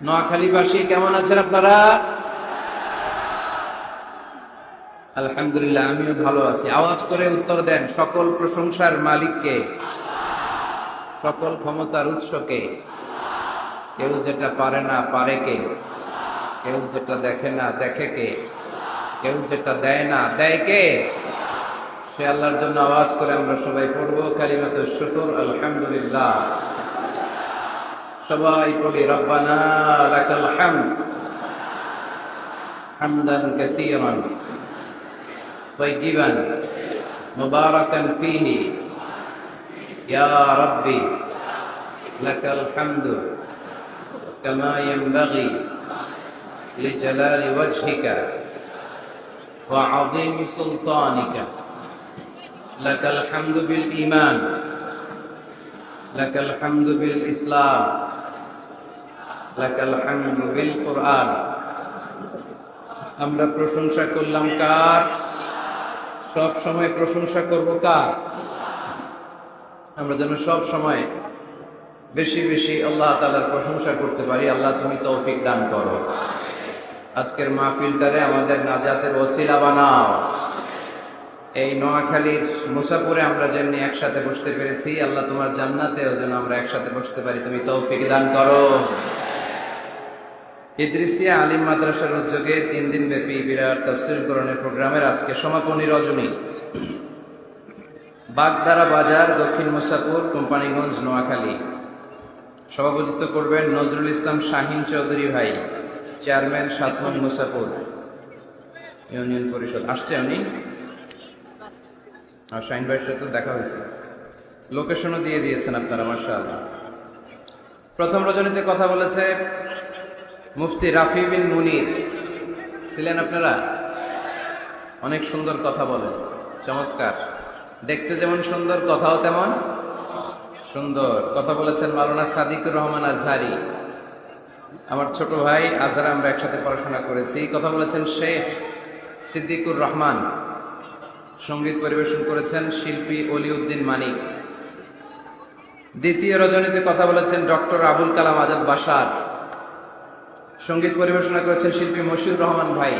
নোয়াখালীবাসী কেমন আছেন আপনারা? আলহামদুলিল্লাহ, আমিও ভালো আছি। আওয়াজ করে উত্তর দেন, সকল প্রশংসার মালিককে, সকল ক্ষমতার উৎসকে। কেউ যেটা পারে না পারে কে, কেউ যেটা দেখে না দেখে কে, কেউ যেটা দেয় না দেয় কে? সে আল্লাহর জন্য আওয়াজ করে আমরা সবাই পড়বো কালিমাতুশ শুকর, আলহামদুলিল্লাহ। সবাই পড়ি, রব্বানা লাকাল হামদ হামদান কাসীরান طيبا مباركا فيه يا ربي لك الحمد كما ينبغي لجلال وجهك وعظيم سلطانك لك الحمد بالإيمان لك الحمد بالإسلام لك الحمد بالقرآن। আমরা প্রশংসা করলাম কার? সব সময় প্রশংসা করব কার? আমরা যেন সব সময় বেশি বেশি আল্লাহ তাআলার প্রশংসা করতে পারি। আল্লাহ তুমি তৌফিক দান করো। আজকের মাহফিলটারে আমাদের নাজাতের ওসিলা বানাও। এই নোয়াখালীর মুসাপুরে আমরা যেমনি একসাথে বসতে পেরেছি, আল্লাহ তোমার জান্নাতেও যেন আমরা একসাথে বসতে পারি, তুমি তৌফিক দান করো। ইদ্রিসিয়া আলিম মাদ্রাসার উদ্যোগে 3 দিন ব্যাপী বিরাট তাফসীর কোরআনের প্রোগ্রামের আজকে সমাপনী রজনী। বাগদারা বাজার, দক্ষিণ মুসাপুর, কোম্পানিগঞ্জ, নোয়াখালী। সভাপতিত্ব করবেন নজরুল ইসলাম শাহিন চৌধুরী ভাই, চেয়ারম্যান 7 নং মুসাপুর ইউনিয়ন পরিষদ। আসছে উনি, আর শাহিন ভাইয়ের সাথে দেখা হয়েছে, লোকেশনও দিয়ে দিয়েছেন আপনারা, মাশাআল্লাহ। প্রথম রজনীতে কথা বলেছে মুফতি রাফি বিন মুনির। ছিলেন আপনারা? অনেক সুন্দর কথা বলেন, চমৎকার, দেখতে যেমন সুন্দর কথাও তেমন সুন্দর। কথা বলেছেন মাওলানা সাদিকুর রহমান আজহারি, আমার ছোট ভাই, আজহার আমরা একসাথে পড়াশোনা করেছি। কথা বলেছেন শেখ সিদ্দিকুর রহমান। সঙ্গীত পরিবেশন করেছেন শিল্পী অলিউদ্দিন মানিক। দ্বিতীয় রজনীতে কথা বলেছেন ডক্টর আবুল কালাম আজাদ বাশার। সঙ্গীত পরিবেশনা করেছেন শিল্পী মশিউর রহমান ভাই।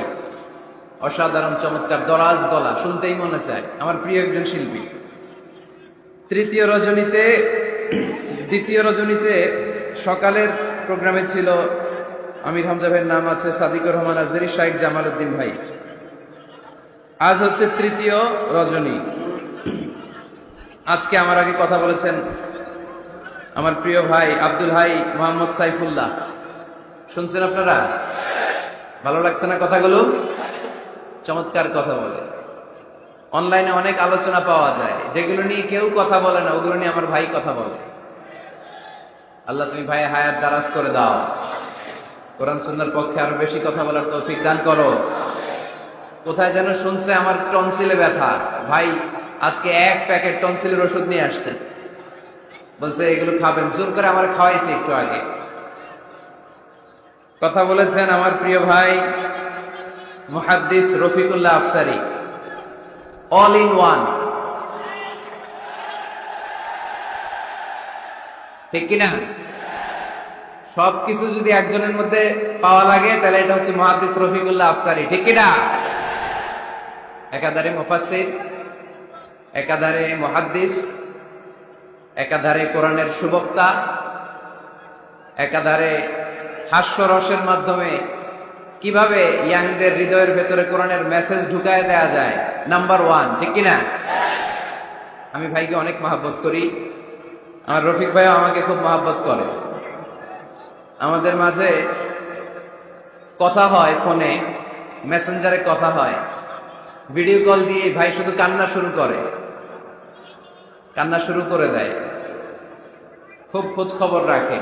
অসাধারণ চমৎকার দরাজ গলা, শুনতেই মনে চায়, আমার প্রিয় একজন শিল্পী। দ্বিতীয় রজনীতে সকালের প্রোগ্রামে ছিল আমির হামজা ভাইয়ের নাম আছে, সাদিকুর রহমান আজহারি, শাইখ জামাল উদ্দিন ভাই। আজ হচ্ছে তৃতীয় রজনী। আজকে আমার আগে কথা বলেছেন আমার প্রিয় ভাই আব্দুল হাই মোহাম্মদ সাইফুল্লাহ। শুনছেন আপনারা? ভালো লাগছে না কথাগুলো? চমৎকার কথা বলে। অনলাইনে অনেক আলোচনা পাওয়া যায়, যেগুলো নিয়ে কেউ কথা বলে না, ওগুলো নিয়ে আমার ভাই কথা বলে। আল্লাহ তুমি ভাই হায়াত দারাজ করে দাও, কোরআন সুন্নাহর পক্ষে আরো বেশি কথা বলার তৌফিক দান করো। কোথায় যেন শুনছে আমার টনসিলে ব্যথা, ভাই আজকে 1 প্যাকেট টনসিলের ওষুধ নিয়ে আসছে, বলছে এগুলো খাবেন, জোর করে আমার খাওয়াইছে একটু আগে। কথা বলেছেন আমার প্রিয় ভাই মুহাদ্দিস Rafiqullah Afsari, all in one, ঠিক কিনা? সবকিছু যদি একজনের মধ্যে পাওয়া লাগে তাহলে এটা হচ্ছে মুহাদ্দিস রফিকুল্লাহ আফসারী, ঠিক কিনা? একাধারে মুফাসসির, একাধারে মুহাদ্দিস, একাধারে কোরআনের সুবক্তা, একাধারে হাস্যরসের মাধ্যমে কিভাবে ইয়াংদের হৃদয়ের ভেতরে কোরআনের মেসেজ ঢুকায় দেয়া যায়, নাম্বার 1, ঠিক কিনা? আমি ভাইকে অনেক মহব্বত করি, আমার রফিক ভাইও আমাকে খুব মহব্বত করে। আমাদের মাঝে কথা হয়, ফোনে মেসেঞ্জারে কথা হয়, ভিডিও কল দিয়ে ভাই শুধু কান্না শুরু করে দেয়, খুব খোঁজ খবর রাখে।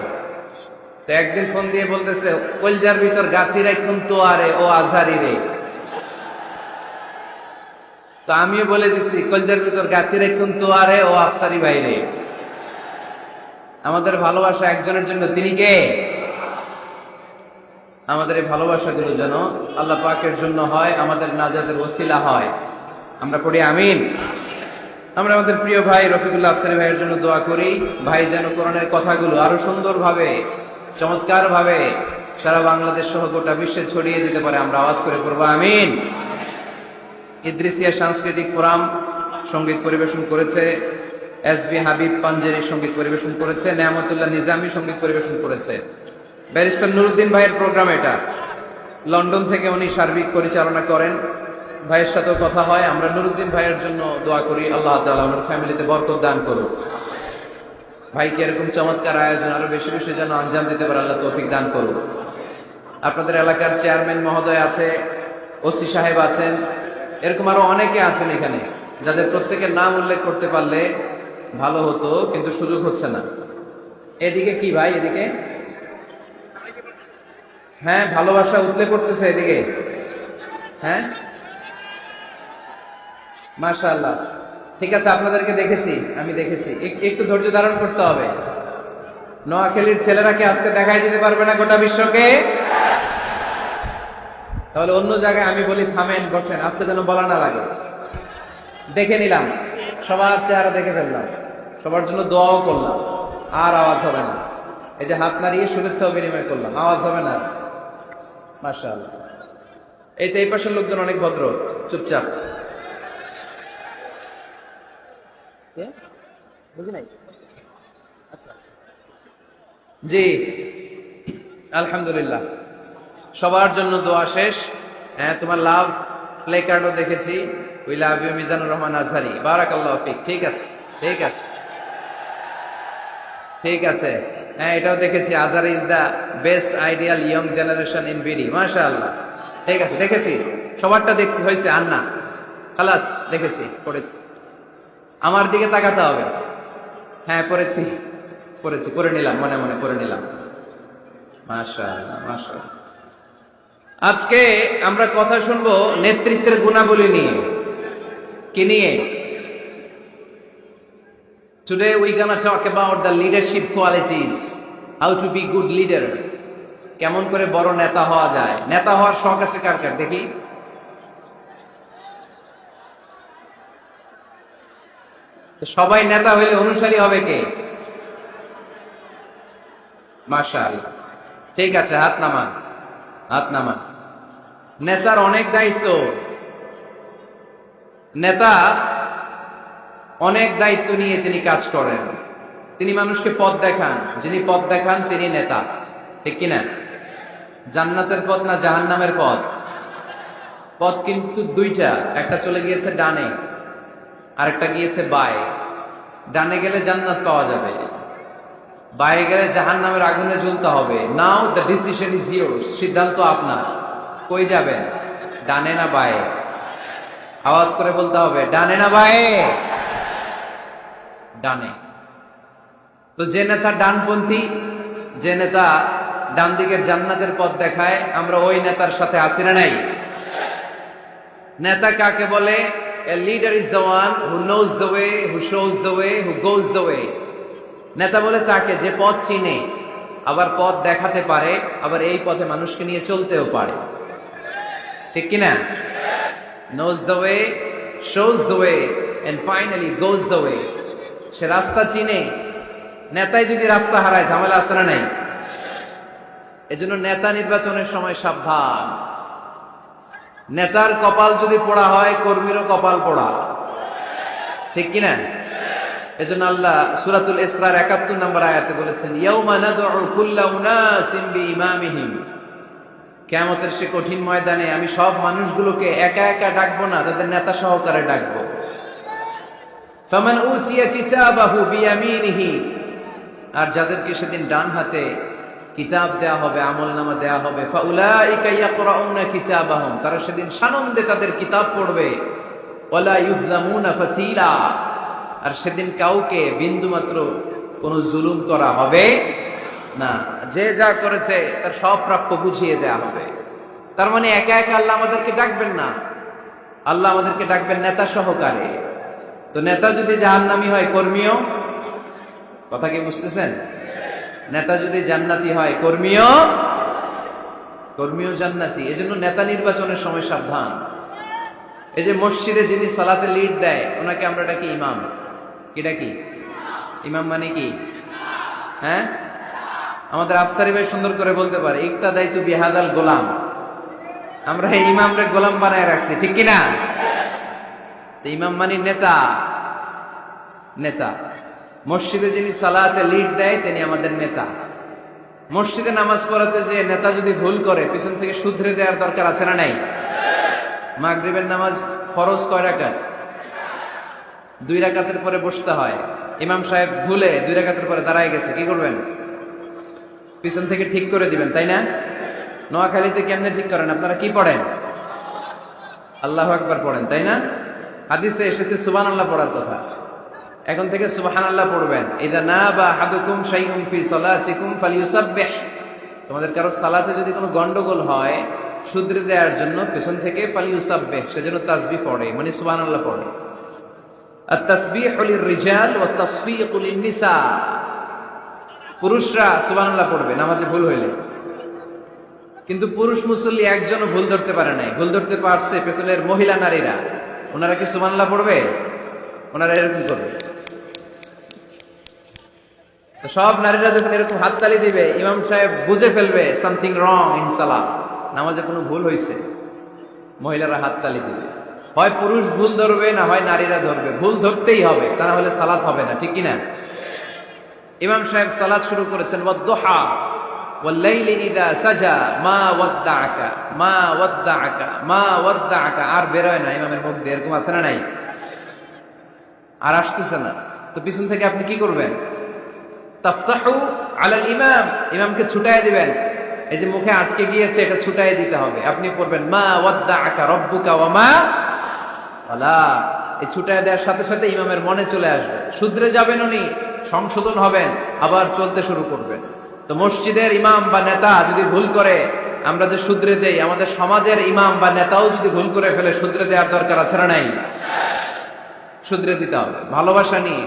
তো একদিন ফোন দিয়ে বলতেছে, কলজার ভিতর গাতি রাখুন তো আরে ও আজহারি রে। তো আমিও বলে দিছি, কলজার ভিতর গাতি রাখুন তো আরে ও আফসারি ভাই রে। আমাদের ভালোবাসা একজনের জন্য, তিনি কে? আমাদের এই ভালোবাসাগুলো যেন আল্লাহ পাকের জন্য হয়, আমাদের নাজাতের ওসিলা হয়। আমরা পড়ি আমিন। আমরা আমাদের প্রিয় ভাই রফিকুল্লাহ আফসারী ভাইয়ের জন্য দোয়া করি, ভাই যেন কোরআনের কথাগুলো আরো সুন্দরভাবে, চমৎকারভাবে সারা বাংলাদেশ সহ গোটা বিশ্বে ছড়িয়ে দিতে পারে, আমরা আওয়াজ করে পড়বো আমিন। ইদ্রিসিয়া সাংস্কৃতিক ফোরাম সঙ্গীত পরিবেশন করেছে, এসবি হাবিব পাঞ্জেরি সঙ্গীত পরিবেশন করেছে, নেয়ামতুল্লাহ নিজামী সঙ্গীত পরিবেশন করেছে। ব্যারিস্টার নুরুদ্দিন ভাইয়ের প্রোগ্রাম এটা, লন্ডন থেকে উনি সার্বিক পরিচালনা করেন। ভাইয়ের সাথেও কথা হয়, আমরা নুরুদ্দিন ভাইয়ের জন্য দোয়া করি, আল্লাহ তাআলা ওনার ফ্যামিলিতে বরকত দান করুন। ভাইকে এরকম চমৎকার আয়োজন আরো বেশি বেশি যেন আঞ্জাম দিতে পারে, আল্লাহ তৌফিক দান করুন। আপনাদের এলাকার চেয়ারম্যান মহোদয় আছে, ওসি সাহেব আছেন, এরকম আরো অনেকে আছেন এখানে, যাদের প্রত্যেকের নাম উল্লেখ করতে পারলে ভালো হতো, কিন্তু সুযোগ হচ্ছে না। এদিকে কি ভাই, এদিকে হ্যাঁ, ভালোবাসা উতলে পড়তেছে এদিকে। হ্যাঁ, মাশাআল্লাহ, ঠিক আছে, আপনাদেরকে দেখেছি, আমি দেখেছি। একটু ধৈর্য ধারণ করতে হবে। নোয়াখালীর ছেলেরা কি আজকে দেখাই দিতে পারবে না গোটা বিশ্বকে? তাহলে অন্য জায়গায় আমি বলি থামেন, বসেন, আজকে যেন বলা না লাগে। দেখে নিলাম, সবার চেহারা দেখে ফেললাম, সবার জন্য দোয়াও করলাম, আর আওয়াজ হবে না। এই যে হাত নাড়িয়ে শুভেচ্ছাও বিনিময় করলাম, আওয়াজ হবে না। মাশাআল্লাহ, এই তো এই পাশের লোকজন অনেক ভদ্র, চুপচাপ। বুঝি নাই? জি, আলহামদুলিল্লাহ, সবার জন্য দোয়া শেষ। হ্যাঁ, তোমার লাভ প্লে কার্ডও দেখেছি, we love you Mizanur Rahman Azhari, বারাকাল্লাহু ফিক। ঠিক আছে, ঠিক আছে, ঠিক আছে। হ্যাঁ, এটাও দেখেছি, Azhari is the best ideal young generation in BD, মাশাআল্লাহ। ঠিক আছে, দেখেছি, সবারটা দেখছি, হয়েছে আন্না, খালাস, দেখেছি, পড়েছি। আমার দিকে তাকাতে হবে। হ্যাঁ, পড়েছি, পড়েছি, পড়ে নিলাম, মনে মনে পড়ে নিলাম। মাশাআল্লাহ, মাশাআল্লাহ। আজকে আমরা কথা শুনবো নেতৃত্বের গুণাবলী নিয়ে। কি নিয়ে? Today we gonna talk about the leadership qualities, how to be good leader. কেমন করে বড় নেতা হওয়া যায়। নেতা হওয়ার শখ আছে কার কার দেখি? তো সবাই নেতা হইলে অনুসারী হবে কে? মাশাআল্লাহ, ঠিক আছে, হাত নামান, হাত নামান। নেতার অনেক দায়িত্ব, নেতা অনেক দায়িত্ব নিয়ে তিনি কাজ করেন। তিনি মানুষকে পথ দেখান, যিনি পথ দেখান তিনি নেতা, ঠিক কিনা? জান্নাতের পথ না জাহান্নামের পথ? পথ কিন্তু দুইটা, একটা চলে গিয়েছে ডানে, আরেকটা গিয়েছে বায়ে। ডানে গেলে জান্নাত পাওয়া যাবে, বায়ে গেলে জাহান্নামের আগুনে জ্বলতে হবে। নাও দ্য ডিসিশন ইজ ইয়োর্স, সিদ্ধান্ত আপনার। কই যাবেন, ডানে না বায়ে? আওয়াজ করে বলতে হবে, ডানে না বায়ে? ডানে। তো যে নেতা ডানপন্থী, যে নেতা ডান দিকের জান্নাতের পথ দেখায়, আমরা ওই নেতার সাথে আছি না নাই? নেতা কাকে বলে? A leader is the one who knows the way, who shows the way, who goes the way. নেতা বলে তাকে যে পথ চিনে, আবার পথ দেখাতে পারে, আবার এই পথে মানুষকে নিয়ে চলতেও পারে, ঠিক কিনা? Knows the way, shows the way, and finally goes the way. সে রাস্তা চিনে। নেতাই যদি রাস্তা হারায়, ঝামেলা আছে না নাই? এজন্য নেতা নির্বাচনের সময় সাবধান। নেতার কপাল যদি পোড়া হয়, কর্মীরও কপাল পোড়া, ঠিক কিনা? এজন্য আল্লাহ সূরাতুল ইসরার ৭১ নম্বর আয়াতে বলেছেন, ইয়াউমা নাদউ কুল্লা উনাসিম বিইমামিহিম। কিয়ামতের সে কঠিন ময়দানে আমি সব মানুষগুলোকে একা একা ডাকবো না, তাদের নেতা সহকারে ডাকবো। ফামান উতিয়া কিতাবাহু বিয়ামিনিহি, আর যাদেরকে সেদিন ডান হাতে কিতাব দেয়া হবে, আমলনামা দেয়া হবে, ফাউলাইকা ইয়াকরাউনা কিতাবাহুম, তারা সেদিন সানন্দে তাদের কিতাব পড়বে। ওয়ালা ইউযলামুনা ফাতিলা, আর সেদিন কাউকে বিন্দুমাত্র কোনো জুলুম করা হবে না। যে যা করেছে তার সব প্রাপ্য বুঝিয়ে দেয়া হবে। তার মানে একা একা আল্লাহ আমাদেরকে ডাকবেন না, আল্লাহ আমাদেরকে ডাকবেন নেতা সহকারে। তো নেতা যদি জাহান্নামী হয়, কর্মীও, কথা কি বুঝতেছেন? নেতা যদি জান্নাতি হয়, কর্মীও জান্নাতি। এজন্য নেতা নির্বাচনের সময় সাবধান। এই যে মসজিদে যিনি সালাতে লিড দেয়, ওনাকে আমরা ডাকি ইমাম। কি ডাকি? ইমাম মানে কি? হ্যাঁ, আমাদের আফসারি ভাই সুন্দর করে বলতে পারে, ইক্তাদাই তু বিহাদাল গোলাম, আমরা এই ইমামরে গোলাম বানায় রাখছি, ঠিক কিনা? তো ইমাম মানে নেতা, নেতা মসজিদে যিনি সালাতে লিড দেয় তিনি আমাদের নেতা। মসজিদে নামাজ পড়াতে যে নেতা যদি ভুল করে পিছন থেকে শুধরে দেওয়ার দরকার আছে না নাই? মাগরিবের নামাজ ফরজ কয় রাকাত? 2 রাকাতের পরে বসতে হয়। ইমাম সাহেব ভুলে 2 রাকাতের পরে দাঁড়ায় গেছে, কি করবেন? পিছন থেকে ঠিক করে দিবেন, তাই না? নোয়াখালীতে কেমনে ঠিক করেন? আপনারা কি পড়েন? আল্লাহু আকবার পড়েন, তাই না? হাদিসে এসেছে সুবহানাল্লাহ পড়ার কথা। এখন থেকে সুবহানাল্লাহ পড়বেন। ইযা নাবা আহাদুকুম শাইউন ফি সালাতিকুম ফালিয়ুসাব্বিহ। তোমাদের কারো সালাতে যদি কোনো গন্ডগোল হয় শুধরে দেওয়ার জন্য পেছন থেকে ফালিয়ুসাব্বিহ, সেজন্য তাসবিহ পড়ে, মানে সুবহানাল্লাহ পড়ে। আত-তাসবিহু লির-রিজাল ওয়া তাসফীকু লিন-নিসা। পুরুষরা সুবহানাল্লাহ পড়বে নামাজে ভুল হইলে, কিন্তু পুরুষ মুসল্লি একজনও ভুল ধরতে পারে নাই। ভুল ধরতে পারছে পেছনের মহিলা নারীরা। ওনারা কি সুবহানাল্লাহ পড়বে? ওনারা এরকম করবে। তো সব নারীরা যখন এরকম হাততালি দিবে, ইমাম সাহেব বুঝে ফেলবে সামথিং রং ইন সালাত, নামাজে কোনো ভুল হয়েছে। মহিলারা হাততালি দিবে। হয় পুরুষ ভুল ধরবে, না হয় নারীরা ধরবে। ভুল ধরতেই হবে, তা না হলে সালাত হবে না, ঠিক কিনা? ইমাম সাহেব সালাত শুরু করেছেন ওয়াদ-দুহা ওয়াল-লাইলি ইযা সাজা মা ওয়াদ্দাআকা মা ওয়াদ্দাআকা মা ওয়াদ্দাআকা। আর বেরোয় না ইমামের মুখ দিয়ে, এরকম আছে না নাই? আর আসতেছে না। তো পিছন থেকে আপনি কি করবেন? তাফতাহু আলাল ইমাম, ইমামকে ছুটায় দিবেন। এই যে মুখে আটকে গিয়েছে এটা ছুটায় দিতে হবে। আপনি পড়বেন মা ওয়াদ্দাআকা রাব্বুকা ওয়া মা ওয়ালা। এই ছুটায় দেওয়ার সাথে সাথে ইমামের মনে চলে আসবে, শুধরে যাবেন উনি, সংশোধন হবেন, আবার চলতে শুরু করবেন। তো মসজিদের ইমাম বা নেতা যদি ভুল করে, আমরা যে শুধরে দেই, আমাদের সমাজের ইমাম বা নেতাও যদি ভুল করে ফেলে শুধরে দেওয়ার দরকার আছে না নাই? শুধরে দিতে হবে ভালোবাসা নিয়ে,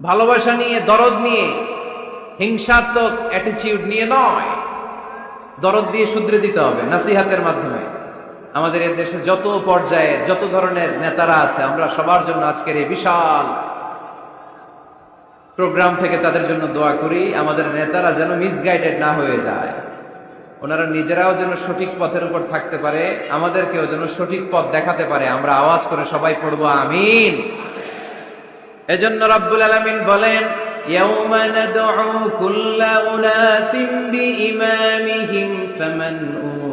ভালোবাসা নিয়ে, দরদ নিয়ে, হিংসাত্মক অ্যাটিটিউড নিয়ে নয়। দরদ দিয়ে শুধরে দিতে হবে নাসিহাতের মাধ্যমে। আমাদের এই দেশে যত পর্যায়ে যত ধরনের নেতারা আছে, আমরা সবার জন্য আজকের এই বিশাল প্রোগ্রাম থেকে তাদের জন্য দোয়া করি, আমাদের নেতারা যেন মিসগাইডেড না হয়ে যায়। ওনারা নিজেরাও যেন সঠিক পথের উপর থাকতে পারে, আমাদেরকেও যেন সঠিক পথ দেখাতে পারে। আমরা আওয়াজ করে সবাই পড়বো আমিন। এজন্য রাব্বুল আলামিন বলেন, ইয়াউমা নাদউ কুল্লা উনাসিন বিইমামিহিম ফামান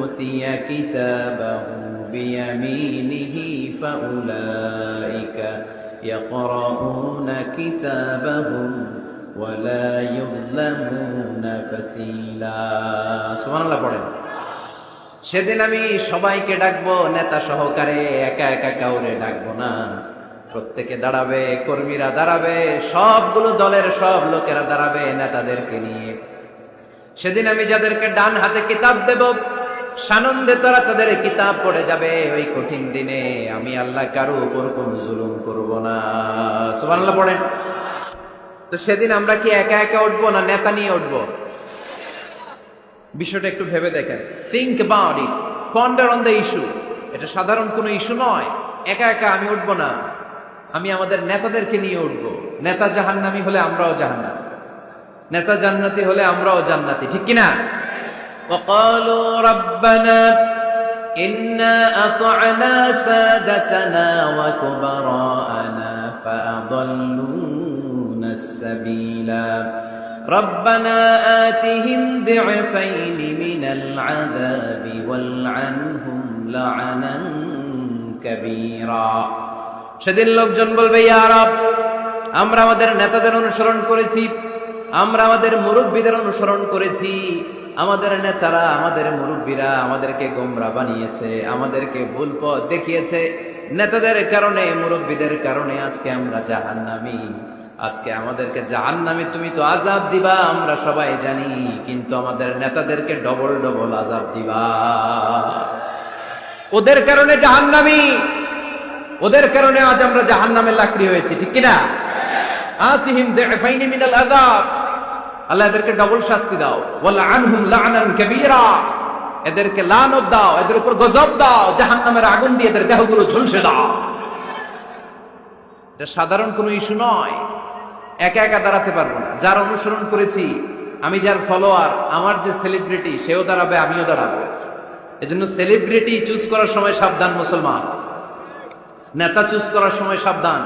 উতিয়া কিতাবাহু বিয়ামিনিহি ফাউলাইকা ইয়াকরাউনা কিতাবাহুম ওয়ালা ইউযলামুনা ফাতিলা। সুবহানাল্লাহ পড়েন। সেদিন আমি সবাইকে ডাকবো নেতা সহকারে, একা একা কাউরে ডাকবো না। প্রত্যেকে দাঁড়াবে, কর্মীরা দাঁড়াবে, সবগুলো দলের সব লোকেরা দাঁড়াবে নেতাদেরকে নিয়ে। সেদিন আমি যাদেরকে ডান হাতে কিতাব দেব, সানন্দে তারা তাদের কিতাব পড়ে যাবে। ওই কঠিন দিনে আমি আল্লাহ কারো উপর কোন জুলুম করব না। সুবহানাল্লাহ পড়েন। তো সেদিন আমরা কি একা একা উঠবো না নেতা নিয়ে উঠবো? বিষয়টা একটু ভেবে দেখেন। Think about it, ponder on the issue. এটা সাধারণ কোনো ইস্যু নয়। একা একা আমি উঠবো না, আমি আমাদের নেতাদেরকে নিয়ে উঠবো। নেতা জাহান্নামী হলে আমরাও জাহান্নামী, নেতা জান্নাতি হলে আমরাও জান্নাতি, ঠিক কিনা? وقالوا ربنا إنا أطعنا سادتنا وكبراءنا فأضلونا السبيلا ربنا آتهم ضعفين من العذاب والعنهم لعنا كبيرا। সেদিন লোকজন বলবে, ইয়া রব, আমরা আমাদের নেতাদের অনুসরণ করেছি, আমরা আমাদের মুরব্বীদের অনুসরণ করেছি। আমাদের নেতারা, আমাদের মুরব্বীরা আমাদেরকে গোমরা বানিয়েছে, আমাদেরকে ভুল পথ দেখিয়েছে। নেতাদের কারণে, মুরব্বীদের কারণে আজকে আমরা জাহান্নামী। আজকে আমাদেরকে জাহান্নামী তুমি তো আযাব দিবা, আমরা সবাই জানি, কিন্তু আমাদের নেতাদেরকে ডবল ডবল আযাব দিবা। ওদের কারণে জাহান্নামী, ওদের কারণে আজ আমরা জাহান্নামের লাকড়ি হয়েছি, ঠিক কিনা? আতিহিম দি'ফাইনি মিনাল আযাব, আল্লাহ এদেরকে ডবল শাস্তি দাও। ওয়ালা আনহুম লা'নান কাবীরা, এদেরকে লানত দাও, এদের উপর গজব দাও, জাহান্নামের আগুন দিয়ে এদের দেহগুলো ঝলসে দাও। এটা সাধারণ কোনো ইস্যু নয়। একা একা দাঁড়াতে পারবো না। যার অনুসরণ করেছি আমি, যার ফলোয়ার, আমার যে সেলিব্রিটি সেও দাঁড়াবে, আমিও দাঁড়াবো। এজন্য সেলিব্রিটি চুজ করার সময় সাবধান মুসলমান, নেতা চুজ করার সময় সাবধান।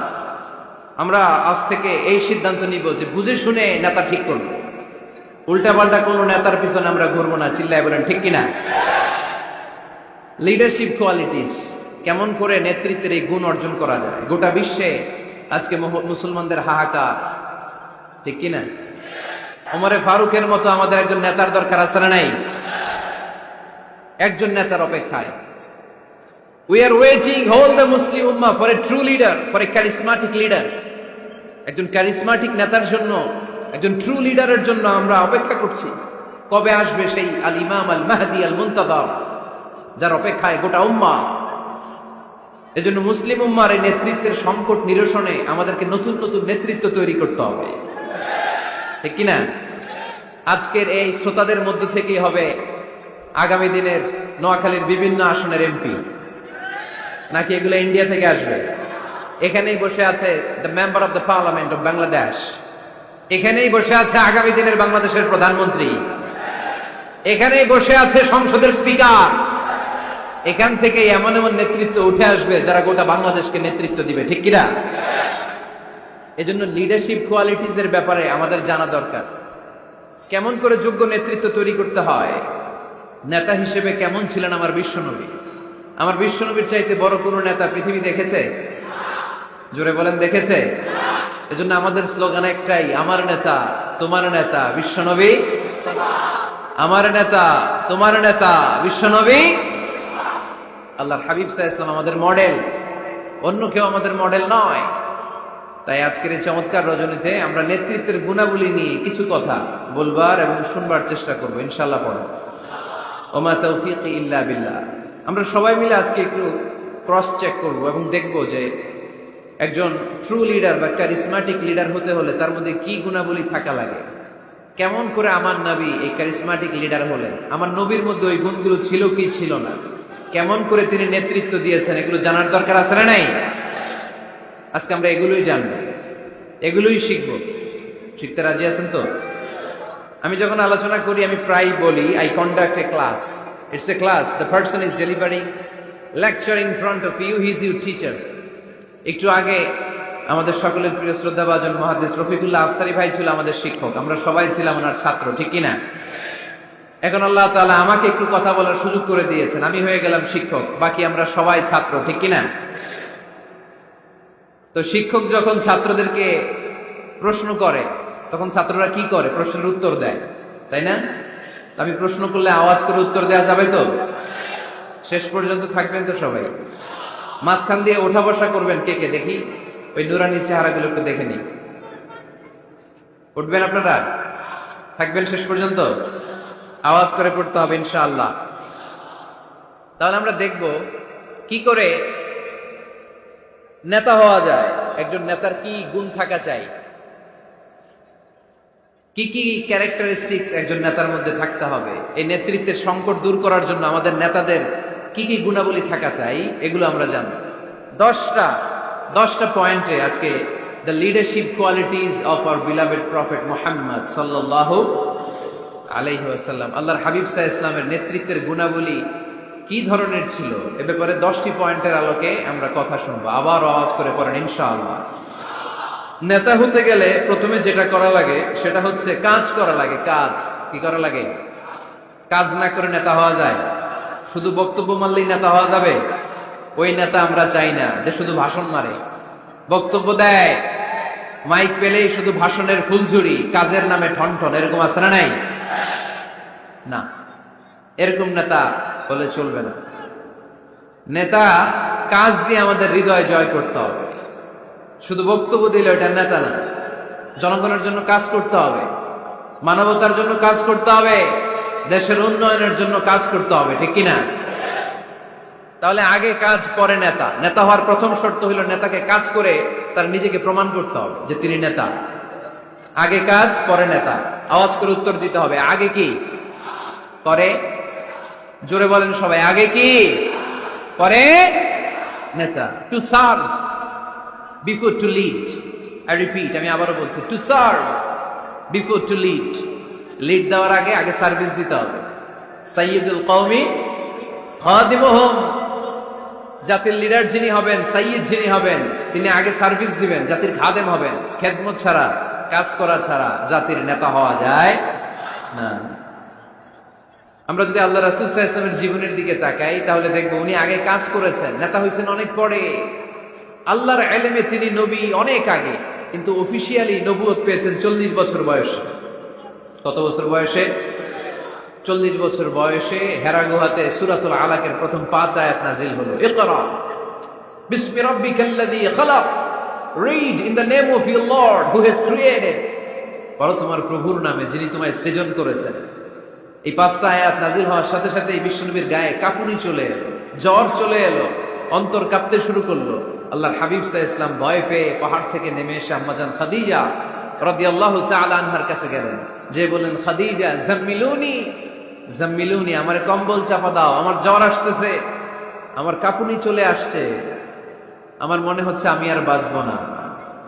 আমরা আজ থেকে এই সিদ্ধান্ত নিব যে বুঝে শুনে নেতা ঠিক করব, উল্টা পাল্টা কোন নেতার পিছনে আমরা ঘুরবো না। চিল্লায় বলেন ঠিক কিনা? লিডারশিপ কোয়ালিটিস, কেমন করে নেতৃত্বের এই গুণ অর্জন করা যায়। গোটা বিশ্বে আজকে মুসলমানদের হাহাকার, ঠিক কিনা? ওমরে ফারুকের মতো আমাদের একজন নেতার দরকার আছে না নাই? একজন নেতার অপেক্ষায়। We are waiting, all the Muslim Ummah, for a true leader, for a charismatic leader. একজন ক্যারিসমাটিক নেতার জন্য, একজন ট্রু লিডারের জন্য আমরা অপেক্ষা করছি। কবে আসবে সেই আল ইমাম আল মাহদি আল মুনতাযর, যার অপেক্ষায় গোটা উম্মাহ। এজন্য মুসলিম উম্মার এই নেতৃত্বের সংকট নিরসনে আমাদেরকে নতুন নতুন নেতৃত্ব তৈরি করতে হবে, ঠিক কিনা? আজকের এই শ্রোতাদের মধ্য থেকেই হবে আগামী দিনের নোয়াখালীর বিভিন্ন আসনের এমপি, নাকি এগুলো ইন্ডিয়া থেকে আসবে? এখানেই বসে আছে the member of the parliament of Bangladesh, এখানেই বসে আছে আগামী দিনের বাংলাদেশের প্রধানমন্ত্রী, এখানেই বসে আছে সংসদের স্পিকার। এখান থেকে এমন এমন নেতৃত্ব উঠে আসবে যারা গোটা বাংলাদেশকে নেতৃত্ব দিবে, ঠিক কিনা? এজন্য লিডারশিপ কোয়ালিটিজ এর ব্যাপারে আমাদের জানা দরকার। কেমন করে যোগ্য নেতৃত্ব তৈরি করতে হয়। নেতা হিসেবে কেমন ছিলেন আমার বিশ্বনবী? আমার বিশ্বনবীর চাইতে বড় কোন নেতা পৃথিবী দেখেছে? জোরে বলেন, দেখেছে? এজন্য আমাদের স্লোগান একটাই, আমার নেতা তোমার নেতা বিশ্বনবী, আমার নেতা তোমার নেতা বিশ্বনবী। আল্লাহর হাবিব সাল্লাল্লাহু আলাইহি ওয়াসাল্লাম আমাদের মডেল, অন্য কেউ আমাদের মডেল নয়। তাই আজকের এই চমৎকার রজনীতে আমরা নেতৃত্বের গুণাবলী নিয়ে কিছু কথা বলবার এবং শুনবার চেষ্টা করবো ইনশাআল্লাহ। পড়ো ওমা তাওফীকি ইল্লা বিল্লাহ। আমরা সবাই মিলে আজকে একটু ক্রস চেক করব এবং দেখব যে একজন ট্রু লিডার বা ক্যারিসমাটিক লিডার হতে হলে তার মধ্যে কি গুণাবলী থাকা লাগে। কেমন করে আমার নবী এই ক্যারিসমাটিক লিডার হলেন, আমার নবীর মধ্যে ওই গুণগুলো ছিল কি ছিল না, কেমন করে তিনি নেতৃত্ব দিয়েছেন, এগুলো জানার দরকার আছে না নাই? আজকে আমরা এগুলোই জানবো, এগুলোই শিখবো। শিখতে রাজি আছেন তো? আমি যখন আলোচনা করি আমি প্রায় বলি, I conduct a class. It's a class, the person is delivering lecture in front of you, he is your teacher. একটু আগে আমাদের সকলের প্রিয় শ্রদ্ধাভাজন মুহাদ্দিস রফিকুল্লাহ আফসারী ভাই ছিল আমাদের শিক্ষক, আমরা সবাই ছিলাম ওনার ছাত্র, ঠিক কিনা? এখন আল্লাহ তাআলা আমাকে একটু কথা বলার সুযোগ করে দিয়েছেন, আমি হয়ে গেলাম শিক্ষক, বাকি আমরা সবাই ছাত্র, ঠিক কিনা? তো শিক্ষক যখন ছাত্রদেরকে প্রশ্ন করে তখন ছাত্ররা কি করে? প্রশ্নের উত্তর দেয়, তাই না? আমি প্রশ্ন করলে আওয়াজ করে উত্তর দেওয়া যাবে তো? শেষ পর্যন্ত থাকবেন তো সবাই? মাঝখান দিয়ে ওঠা বসা করবেন কে কে দেখি, ওই নুরানি চেহারাগুলো একটু দেখে নি। উঠবেন আপনারা? থাকবেন শেষ পর্যন্ত? আওয়াজ করে পড়তে হবে ইনশাআল্লাহ। তাহলে আমরা দেখব কি করে নেতা হওয়া যায়, একজন নেতার কি গুণ থাকা চাই, কি কি ক্যারেক্টারিস্টিক্স একজন নেতার মধ্যে থাকতে হবে। এই নেতৃত্বের সংকট দূর করার জন্য আমাদের নেতাদের কি কি গুণাবলী থাকা চাই, এগুলো আমরা জানব। 10টা পয়েন্টে আজকে the leadership qualities of our beloved prophet Muhammad সাল্লাল্লাহু আলাইহি ওয়াসাল্লাম, আল্লাহর হাবিব সাল্লাল্লাহু আলাইহি ওয়াসাল্লামের নেতৃত্বের গুণাবলী কি ধরনের ছিল, এ ব্যাপারে 10টি পয়েন্টের আলোকে আমরা কথা শুনবো। আবার আওয়াজ করে পড়েন ইনশাআল্লাহ। নেতা হতে গেলে প্রথমে যেটা করা লাগে সেটা হচ্ছে কাজ করা লাগে। কাজ কি করা লাগে? কাজ না করে নেতা হওয়া যায়? শুধু বক্তব্য মারলেই নেতা হওয়া যাবে? ওই নেতা আমরা চাই না যে শুধু ভাষণ মারে, বক্তব্য দেয়, মাইক পেলেই শুধু ভাষণের ফুলঝুরি, কাজের নামে ঠনঠন, এরকম আছে না নাই? না, এরকম নেতা বলে চলবে না। নেতা কাজ দিয়ে আমাদের হৃদয় জয় করতে হবে। শুধু বক্তব্য দিলে ওটা নেতা না। জনগণের জন্য কাজ করতে হবে, মানবতার জন্য কাজ করতে হবে, দেশের উন্নয়নের জন্য কাজ করতে হবে, ঠিক কিনা? তাহলে আগে কাজ পরে নেতা। নেতা হওয়ার প্রথম শর্ত হইল নেতাকে কাজ করে তার নিজেকে প্রমাণ করতে হবে যে তিনি নেতা। আগে কাজ পরে নেতা। আওয়াজ করে উত্তর দিতে হবে, আগে কি পরে? জোরে বলেন সবাই, আগে কি পরে নেতা। To serve before to lead. I repeat, আমি আবারও বলছি, to serve before to lead. Lead দেওয়ার আগে আগে সার্ভিস দিতে হবে। সাইয়্যিদুল কওমি খাদিমুহুম, জাতির লিডার যিনি হবেন, সাইয়্যিদ যিনি হবেন, তিনি আগে সার্ভিস দিবেন, জাতির খাদেম হবেন। খেদমত ছাড়া, কাজ করা ছাড়া জাতির নেতা হওয়া যায় না। আমরা যদি আল্লাহ রাসূল সাল্লাল্লাহু আলাইহি ওয়াসাল্লামের জীবনের দিকে তাকাই তাহলে দেখবো উনি আগে কাজ করেছেন, নেতা হয়েছেন অনেক পরে। আল্লাহর ইলমে তিনি নবী অনেক আগে, কিন্তু অফিশিয়ালি নবুয়ত পেয়েছেন 40 বছর বয়সে। কত বছর বয়সে? 40 বছর বয়সে হেরা গুহাতে সূরাতুল আলাকের প্রথম 5 আয়াত নাজিল হলো। ইকরা বিসমি রাব্বিকাল্লাযী খালাক, read in the name of your lord who has created. পড়ো তোমার প্রভুর নামে যিনি তোমায় সৃজন করেছেন। এই 5টা আয়াত নাজিল হওয়ার সাথে সাথে বিশ্বনবীর গায়ে কাঁপুনি চলে এলো, জ্বর চলে এলো, অন্তর কাঁপতে শুরু করলো। আল্লাহর হাবিব সাল্লাল্লাহু আলাইহি ওয়াসাল্লাম ভয় পেয়ে পাহাড় থেকে নেমে এসে আম্মাজান খাদিজা রাদিয়াল্লাহু তাআলা আনহার কাছে গেলেন, যে বলেন, খাদিজা জাম্মিলুনি জাম্মিলুনি, আমার কম্বল চাপা দাও, আমার জ্বর আসতেছে, আমার কাঁপুনি চলে আসছে, আমার মনে হচ্ছে আমি আর বাঁচবো না।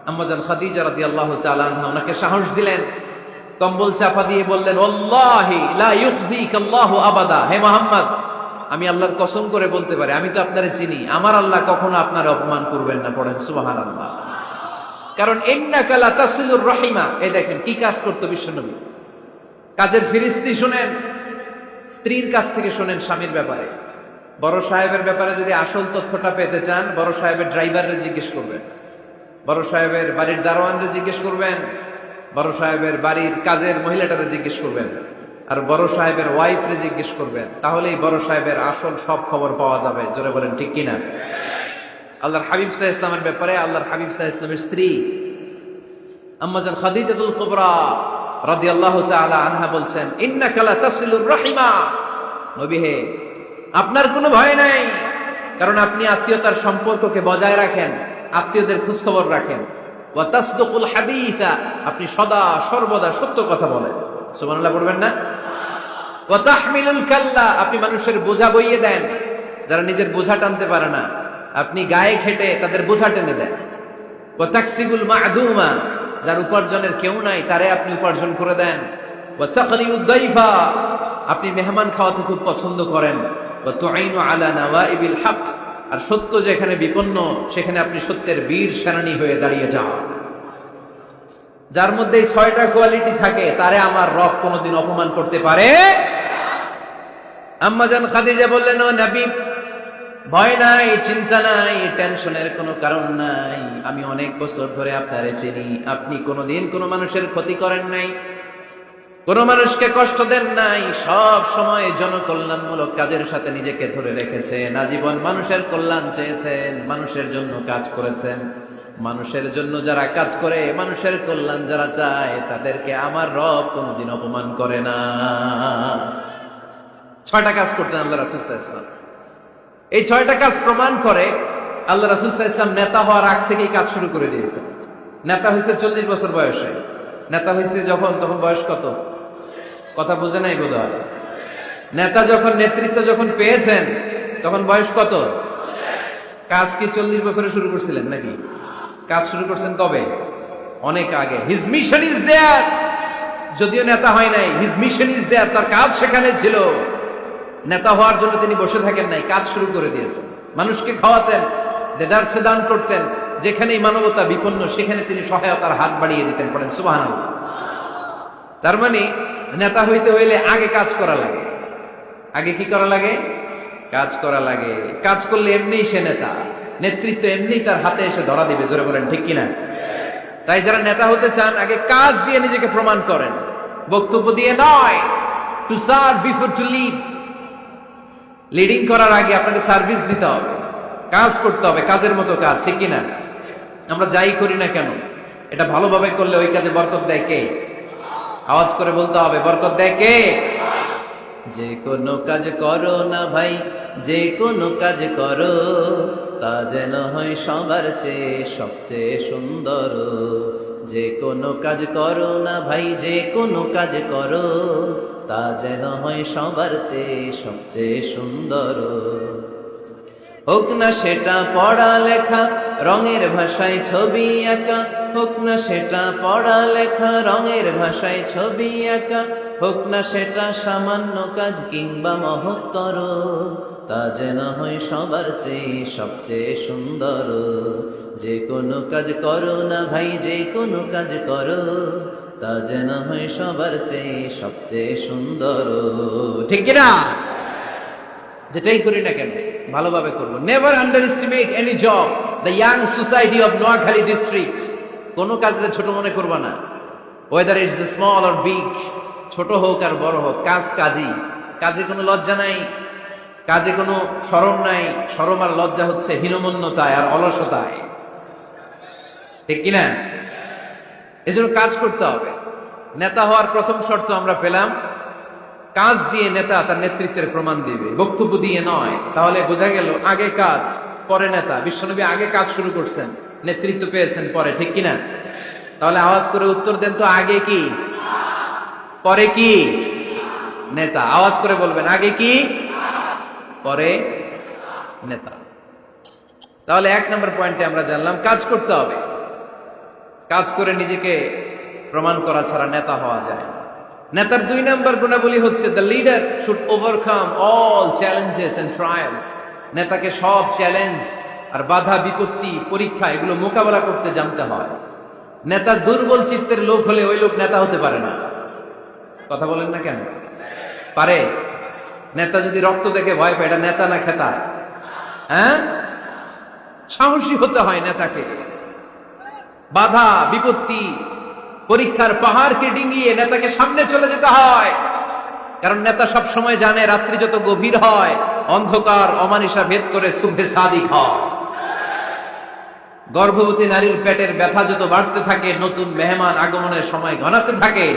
আম্মাজান খাদিজা রাদিয়াল্লাহু তাআলা আনহা ওনাকে সাহস দিলেন, কম্বল চাপা দিয়ে বললেন, ওয়াল্লাহি লা ইউখজিকাল্লাহু আবাদা, হে মুহাম্মদ, আমি আল্লাহর কসম করে বলতে পারি, আমি তো আপনারে চিনি, আমার আল্লাহ কখনো আপনার অপমান করবেন না। পড়েন সুবহানাল্লাহ। কারণ ইন্নাকা লা তাসিলুর রাহিমা, এই দেখেন কি কাজ করতো বিশ্বনবী। কাজের ফিরিস্তি শুনেন, স্ত্রীর কাছ থেকে শুনেন স্বামীর ব্যাপারে। বড় সাহেবের ব্যাপারে যদি আসল তথ্যটা পেতে চান, বড় সাহেবের ড্রাইভাররে জিজ্ঞেস করবেন, বড় সাহেবের বাড়ির দারোয়ানরে জিজ্ঞেস করবেন, বড় সাহেবের বাড়ির কাজের মহিলাটারে জিজ্ঞেস করবেন, আর বড় সাহেবের ওয়াইফরে জিজ্ঞেস করবেন, তাহলেই বড় সাহেবের আসল সব খবর পাওয়া যাবে। জোরে বলেন ঠিক কিনা? আল্লাহর হাবিব সাল্লাল্লাহু আলাইহি ওয়াসাল্লামের ব্যাপারে আল্লাহর হাবিব সাল্লাল্লাহু আলাইহি ওয়াসাল্লামের স্ত্রী আম্মাজান খাদিজাতুল কুবরা রাদিয়াল্লাহু তাআলা আনহা বলছেন, ইন্নাকা লা তাসিলুর রাহিমা, নবী হে, আপনার কোনো ভয় নাই, কারণ আপনি আত্মীয়তার সম্পর্ককে বজায় রাখেন, আত্মীয়দের খোঁজ খবর রাখেন। ওয়া তাসদুকুল হাদিসা, আপনি সদা সর্বদা সত্য কথা বলেন। সুবহানাল্লাহ পড়বেন না? ওয়া তাহমিলুল কাল্লা, আপনি মানুষের বোঝা বইয়ে দেন, যারা নিজের বোঝা টানতে পারে না, আপনি গায়ে খেটে তাদের বোঝা টেনে দেন। ওয়া তাকসিবুল মা'দুমা, যার উপার্জনের কেউ নাই তারে আপনি উপার্জন করে দেন। ওয়া তাকরিউদ দাইফা, আপনি মেহমান খাওয়াতে খুব পছন্দ করেন। ওয়া তুঈনু আলা নাওয়াইবিল হক, আর সত্য যেখানে বিপন্ন সেখানে আপনি সত্যের বীর সেনানী হয়ে দাঁড়িয়ে যান। যার মধ্যে এই 6টা কোয়ালিটি থাকে তারে আমার রব কোনোদিন অপমান করতে পারে। আম্মাজান খাদিজা বললেন, ও নবী, ভয় নাই, চিন্তা নাই, টেনশনের কোনো কারণ নাই, আমি অনেক বছর ধরে আপনারে চিনি, আপনি কোনোদিন কোনো মানুষের ক্ষতি করেন নাই, কোন মানুষকে কষ্ট দেন নাই, সব সময় জনকল্যাণমূলক কাজের সাথে নিজেকে ধরে রেখেছেন, আজীবন মানুষের কল্যাণ চেয়েছেন, মানুষের জন্য কাজ করেছেন। মানুষের জন্য যারা কাজ করে, মানুষের কল্যাণ যারা চায়, তাদেরকে আমার রব কোনোদিন অপমান করে না। 6টা কাজ করতেন আল্লাহ রাসূল সাল্লাল্লাহু আলাইহি ওয়াসাল্লাম। এই 6টা কাজ প্রমাণ করে আল্লাহ রাসূল সাল্লাল্লাহু আলাইহি ওয়াসাল্লাম নেতা হওয়ার আগ থেকেই কাজ শুরু করে দিয়েছেন। নেতা হয়েছে 40 বছর বয়সে। নেতা হয়েছে যখন, তখন বয়স কত? কথা বুঝে নাই বোধহয়। নেতা যখন, নেতৃত্ব যখন পেয়েছেন তখন বয়স কত? কাজ কি 40 বছরে শুরু করছিলেন নাকি? কাজ শুরু করছেন কবে? অনেক আগে। হিজ মিশন ইজ দেয়ার, যদিও নেতা হয় নাই, হিজ মিশন ইজ দেয়ার, তার কাজ সেখানে ছিল। নেতা হওয়ার জন্য তিনি বসে থাকেন নাই, কাজ শুরু করে দিয়েছেন। মানুষকে খাওয়াতেন, দেদারসে দান করতেন, যেখানেই মানবতা বিপন্ন সেখানে তিনি সহায়তার হাত বাড়িয়ে দিতেন। পড়েন সুবহানাল্লাহ। তার মানে নেতা হইতে হইলে আগে কাজ করা লাগে। আগে কি করা লাগে? কাজ করা লাগে। কাজ করলে এমনিই সে নেতা, নেতৃত্ব এমনি তার হাতে এসে ধরা দিবে। জোরে বলেন ঠিক কিনা? তাই যারা নেতা হতে চান আগে কাজ দিয়ে নিজেকে প্রমাণ করেন, বক্তব্য দিয়ে নয়। To serve before to lead. Leading করার আগে আপনাকে সার্ভিস দিতে হবে, কাজ করতে হবে, কাজের মতো কাজ। ঠিক কিনা? আমরা যাই করি না কেন, এটা ভালোভাবে করলে ওই কাজে বরকত দেয় কে? আওয়াজ করে বলতে হবে, বরকত দেয় কে? যে কোনো কাজ করো না ভাই, যে কোনো কাজ করো, তা যেন হয় সবার চেয়ে সবচেয়ে সুন্দর। যে কোনো কাজ করো না ভাই, যে কোনো কাজ করো, তা যেন হয় সবার চেয়ে সবচেয়ে সুন্দর। হোক না সেটা পড়া লেখা, রঙের ভাষায় ছবি আঁকা, হোক না সেটা পড়ালেখা, রঙের ভাষায় ছবি আঁকা, হোক না সেটা সামান্য কাজ কিংবা মহত্তর, তা যেন হয় সবার চেয়ে সবচেয়ে সুন্দর। যে কোনো কাজ করো না ভাই, যে কোনো কাজ করো, তা যেন হয় সবার চেয়ে সবচেয়ে সুন্দর। ঠিক কিনা? যেটাই করি না কেন ভালোভাবে করবো। Never under estimate any job. The young society of Noakhali district, কোনো কাজে ছোট মনে করবা না, whether it's the small or big, ছোট হোক আর বড় হোক, কাজ কাজই। কাজে কোনো লজ্জা নাই, কাজে কোনো শরম নাই। শরম আর লজ্জা হচ্ছে হীনমন্যতায় আর অলসতায়। ঠিক কিনা? এজন্য কাজ করতে হবে। নেতা হওয়ার প্রথম শর্ত আমরা পেলাম, কাজ দিয়ে নেতা তার নেতৃত্বের প্রমাণ দিবে, বক্তব্য দিয়ে নয়। তাহলে বোঝা গেল আগে কাজ পরে নেতা। বিশ্বনবী আগে কাজ শুরু করছেন, নেতৃত্ব পেয়েছেন পরে। ঠিক কিনা? তাহলে আওয়াজ করে উত্তর দেন তো, আগে কি পরে কি? নেতা। আওয়াজ করে বলবেন, আগে কি পরে নেতা। তাহলে 1 নম্বর পয়েন্টে আমরা জানলাম কাজ করতে হবে। কাজ করে নিজেকে প্রমাণ করা ছাড়া নেতা হওয়া যায়। নেতার 2 নম্বর গুণাবলী হচ্ছে the leader should overcome all challenges and trials. নেতাকে সব চ্যালেঞ্জ আর বাধা বিপত্তি পরীক্ষা এগুলো মোকাবেলা করতে জানতে হয়। নেতা দুর্বল চিত্তের লোক হলে ওই লোক নেতা হতে পারে না। কথা বলেন না কেন? পারে? নেতা যদি রক্ত দেখে ভয় পায়, এটা নেতা না খেতা? হ্যাঁ, সাহসী হতে হয় নেতাকে। বাধা বিপত্তি পরীক্ষার পাহাড়কে ডিঙিয়ে নেতাকে সামনে চলে যেতে হয়। কারণ নেতা সব সময় জানে রাত্রি যত গভীর হয়, অন্ধকার অমানিসা ভেদ করে সুবহে সাদিক হয়। গর্ভবতী নারীর পেটের ব্যথা যত বাড়তে থাকে, নতুন মেহমান আগমনের সময় ঘনাতে থাকে।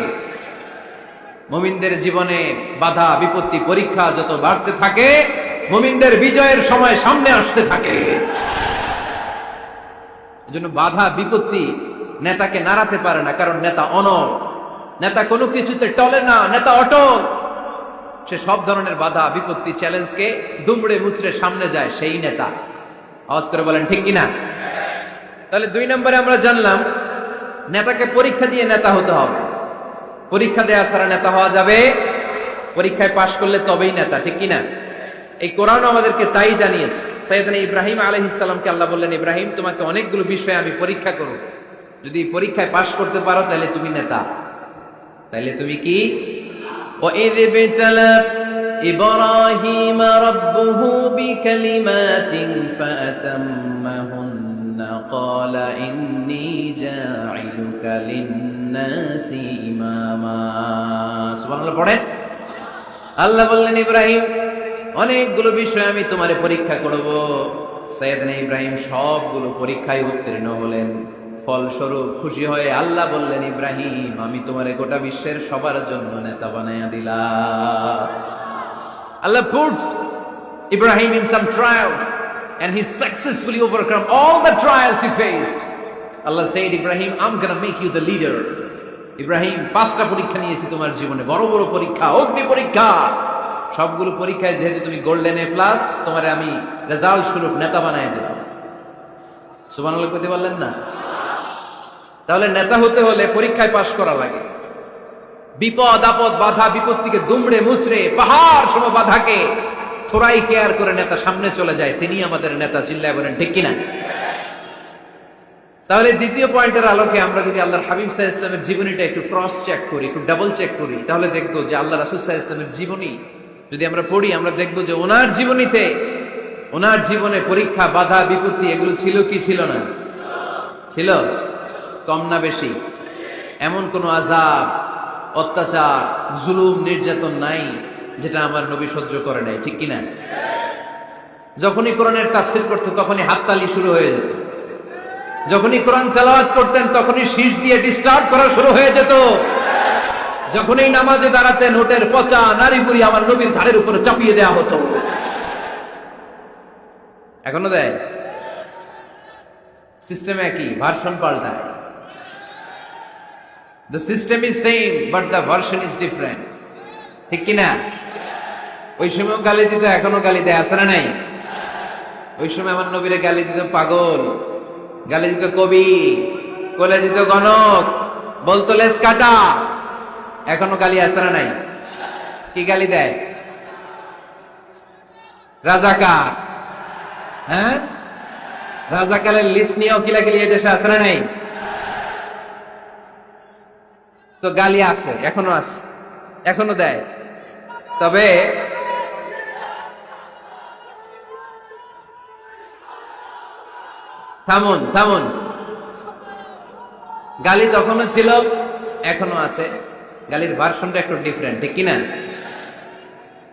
মুমিনদের জীবনে বাধা বিপত্তি পরীক্ষা যত বাড়তে থাকে, মুমিনদের বিজয়ের সময় সামনে আসতে থাকে। এজন্য বাধা বিপত্তি নেতাকে নাড়াতে পারে না, কারণ নেতা অনড়। নেতা কোনো কিছুতে টলে না, নেতা অটল। সে সব ধরনের বাধা বিপত্তি চ্যালেঞ্জকে দুমড়ে মুচড়ে সামনে যায়, সেই নেতা। আওয়াজ করে বলেন ঠিক কিনা? তাহলে 2 নম্বরে আমরা জানলাম নেতাকে পরীক্ষা দিয়ে নেতা হতে হবে। পরীক্ষা দেওয়া ছাড়া নেতা হওয়া যাবে? পরীক্ষায় পাশ করলে তবেই নেতা। ঠিক কিনা? এই কোরআন আমাদেরকে তাই জানিয়েছে। সাইয়েদনা ইব্রাহিম আলাইহিস সালামকে আল্লাহ বললেন, ইব্রাহিম তোমাকে অনেকগুলো বিষয়ে আমি পরীক্ষা করব, যদি পরীক্ষায় পাশ করতে পারো তাহলে তুমি নেতা। তাহলে তুমি কি? وَإِذِ ابْتَلَى إِبْرَاهِيمَ رَبُّهُ بِكَلِمَاتٍ فَأَتَمَّهُنَّ قَالَ إِنِّي جَاعِلُكَ لِلنَّاسِ إِمَامًا। সুবহানাল্লাহ পড়েন। আল্লাহ বললেন, ইব্রাহিম অনেকগুলো বিষয় আমি তোমারে পরীক্ষা করব। সাইয়েদনা ইব্রাহিম সবগুলো পরীক্ষায় উত্তীর্ণ হলেন। ফলস্বরূপ খুশি হয়ে আল্লাহ বললেন, ইব্রাহিম আমি তোমারে গোটা বিশ্বের সবার জন্য নেতা বানাইয়া দিলাম। Allah puts Ibrahim in some trials and he successfully overcome all the trials he faced. Allah said, Ibrahim, I'm gonna make you the leader. Ibrahim 5টা পরীক্ষা নিয়েছি তোমার জীবনে, বড় বড় পরীক্ষা, অগ্নি পরীক্ষা। সবগুলো পরীক্ষায় যেহেতু তুমি গোল্ডেন A+, তোমারে আমি রেজাল্ট স্বরূপ নেতা বানাই দিলাম। সুবহানাল্লাহ কইতে পারলেন না? তাহলে নেতা হতে হলে পরীক্ষায় পাশ করা লাগে। বিপদ আপদ বাধা বিপত্তিকে দুমড়ে মুচড়ে পাহাড় সম বাধাকে থোড়াই কেয়ার করে নেতা সামনে চলে যায়, তিনি আমাদের নেতা। চিল্লায় বলেন ঠিক কিনা? তাহলে 2য় পয়েন্টের আলোকে আমরা যদি আল্লাহর হাবিব সাল্লাল্লাহু আলাইহি ওয়াসাল্লামের জীবনীটা একটু ক্রস চেক করি, একটু ডাবল চেক করি, তাহলে দেখবো যে আল্লাহ রাসূল সাল্লাল্লাহু আলাইহি ওয়াসাল্লামের জীবনী যদি আমরা পড়ি, আমরা দেখবো যে ওনার জীবনীতে, ওনার জীবনে পরীক্ষা বাধা বিপত্তি এগুলো ছিল কি ছিল না? ছিল। কম না বেশি? এমন কোন আযাব অত্যাচার জুলুম নির্যাতন নাই যেটা আমার নবী সহ্য করে নাই। ঠিক কিনা? যখনই কোরআনের তাফসীর করতেন তখনই হাততালি শুরু হয়ে যেত, যখনই কোরআন তেলাওয়াত করতেন তখনই শীষ দিয়ে ডিস্টার্ব করা শুরু হয়ে যেত, যখনই নামাজে দাঁড়াতেন ওটের পচা নারী বুড়ি আমার নবীর ঘাড়ের উপরে চাপিয়ে দেয়া হতো। এখনো দেয়? সিস্টেম একই, ভার্সন পাল্টায়। The system is same but the version is different. ঠিক কি না? ওই সময় গালি দিত, এখনো গালি দেয়, আছে না নাই? ওই সময় আমার নবীরে গালি দিত পাগল, গালি দিত কবি, কোলে দিত গণক, বলতো লেস কাটা। এখনো গালি আছে না নাই? কি গালি দেয়? রাজাকার। হ্যাঁ, রাজাকারের লিস্ট নিয়েও কিলাকিলি এই দেশে আছে না নাই? তো গালি আছে, এখনো আছে, এখনো দেয়। তবে থামুন থামুন, গালি তখনও ছিল, এখনো আছে। গালির ভার্সনটা একটু ডিফারেন্ট, ঠিক কিনা?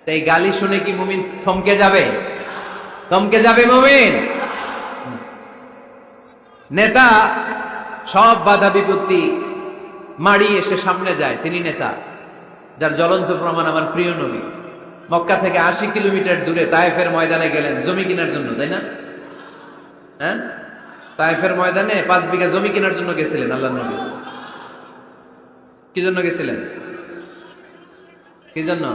তাই গালি শুনে কি মুমিন থমকে যাবে? থমকে যাবে মুমিন? নেতা সব বাধা বিপত্তি মাড়িয়ে এসে সামনে যায়, তিনি নেতা। যার জ্বলন্ত প্রমাণ আমার প্রিয় নবী। মক্কা থেকে 80 কিলোমিটার দূরে তায়েফের ময়দানে গেলেন জমি কেনার জন্য, তাই না? হ্যাঁ, তায়েফের ময়দানে 5 বিঘা জমি কেনার জন্য গেছিলেন আল্লাহর নবী। কি জন্য গেছিলেন? কি জন্য?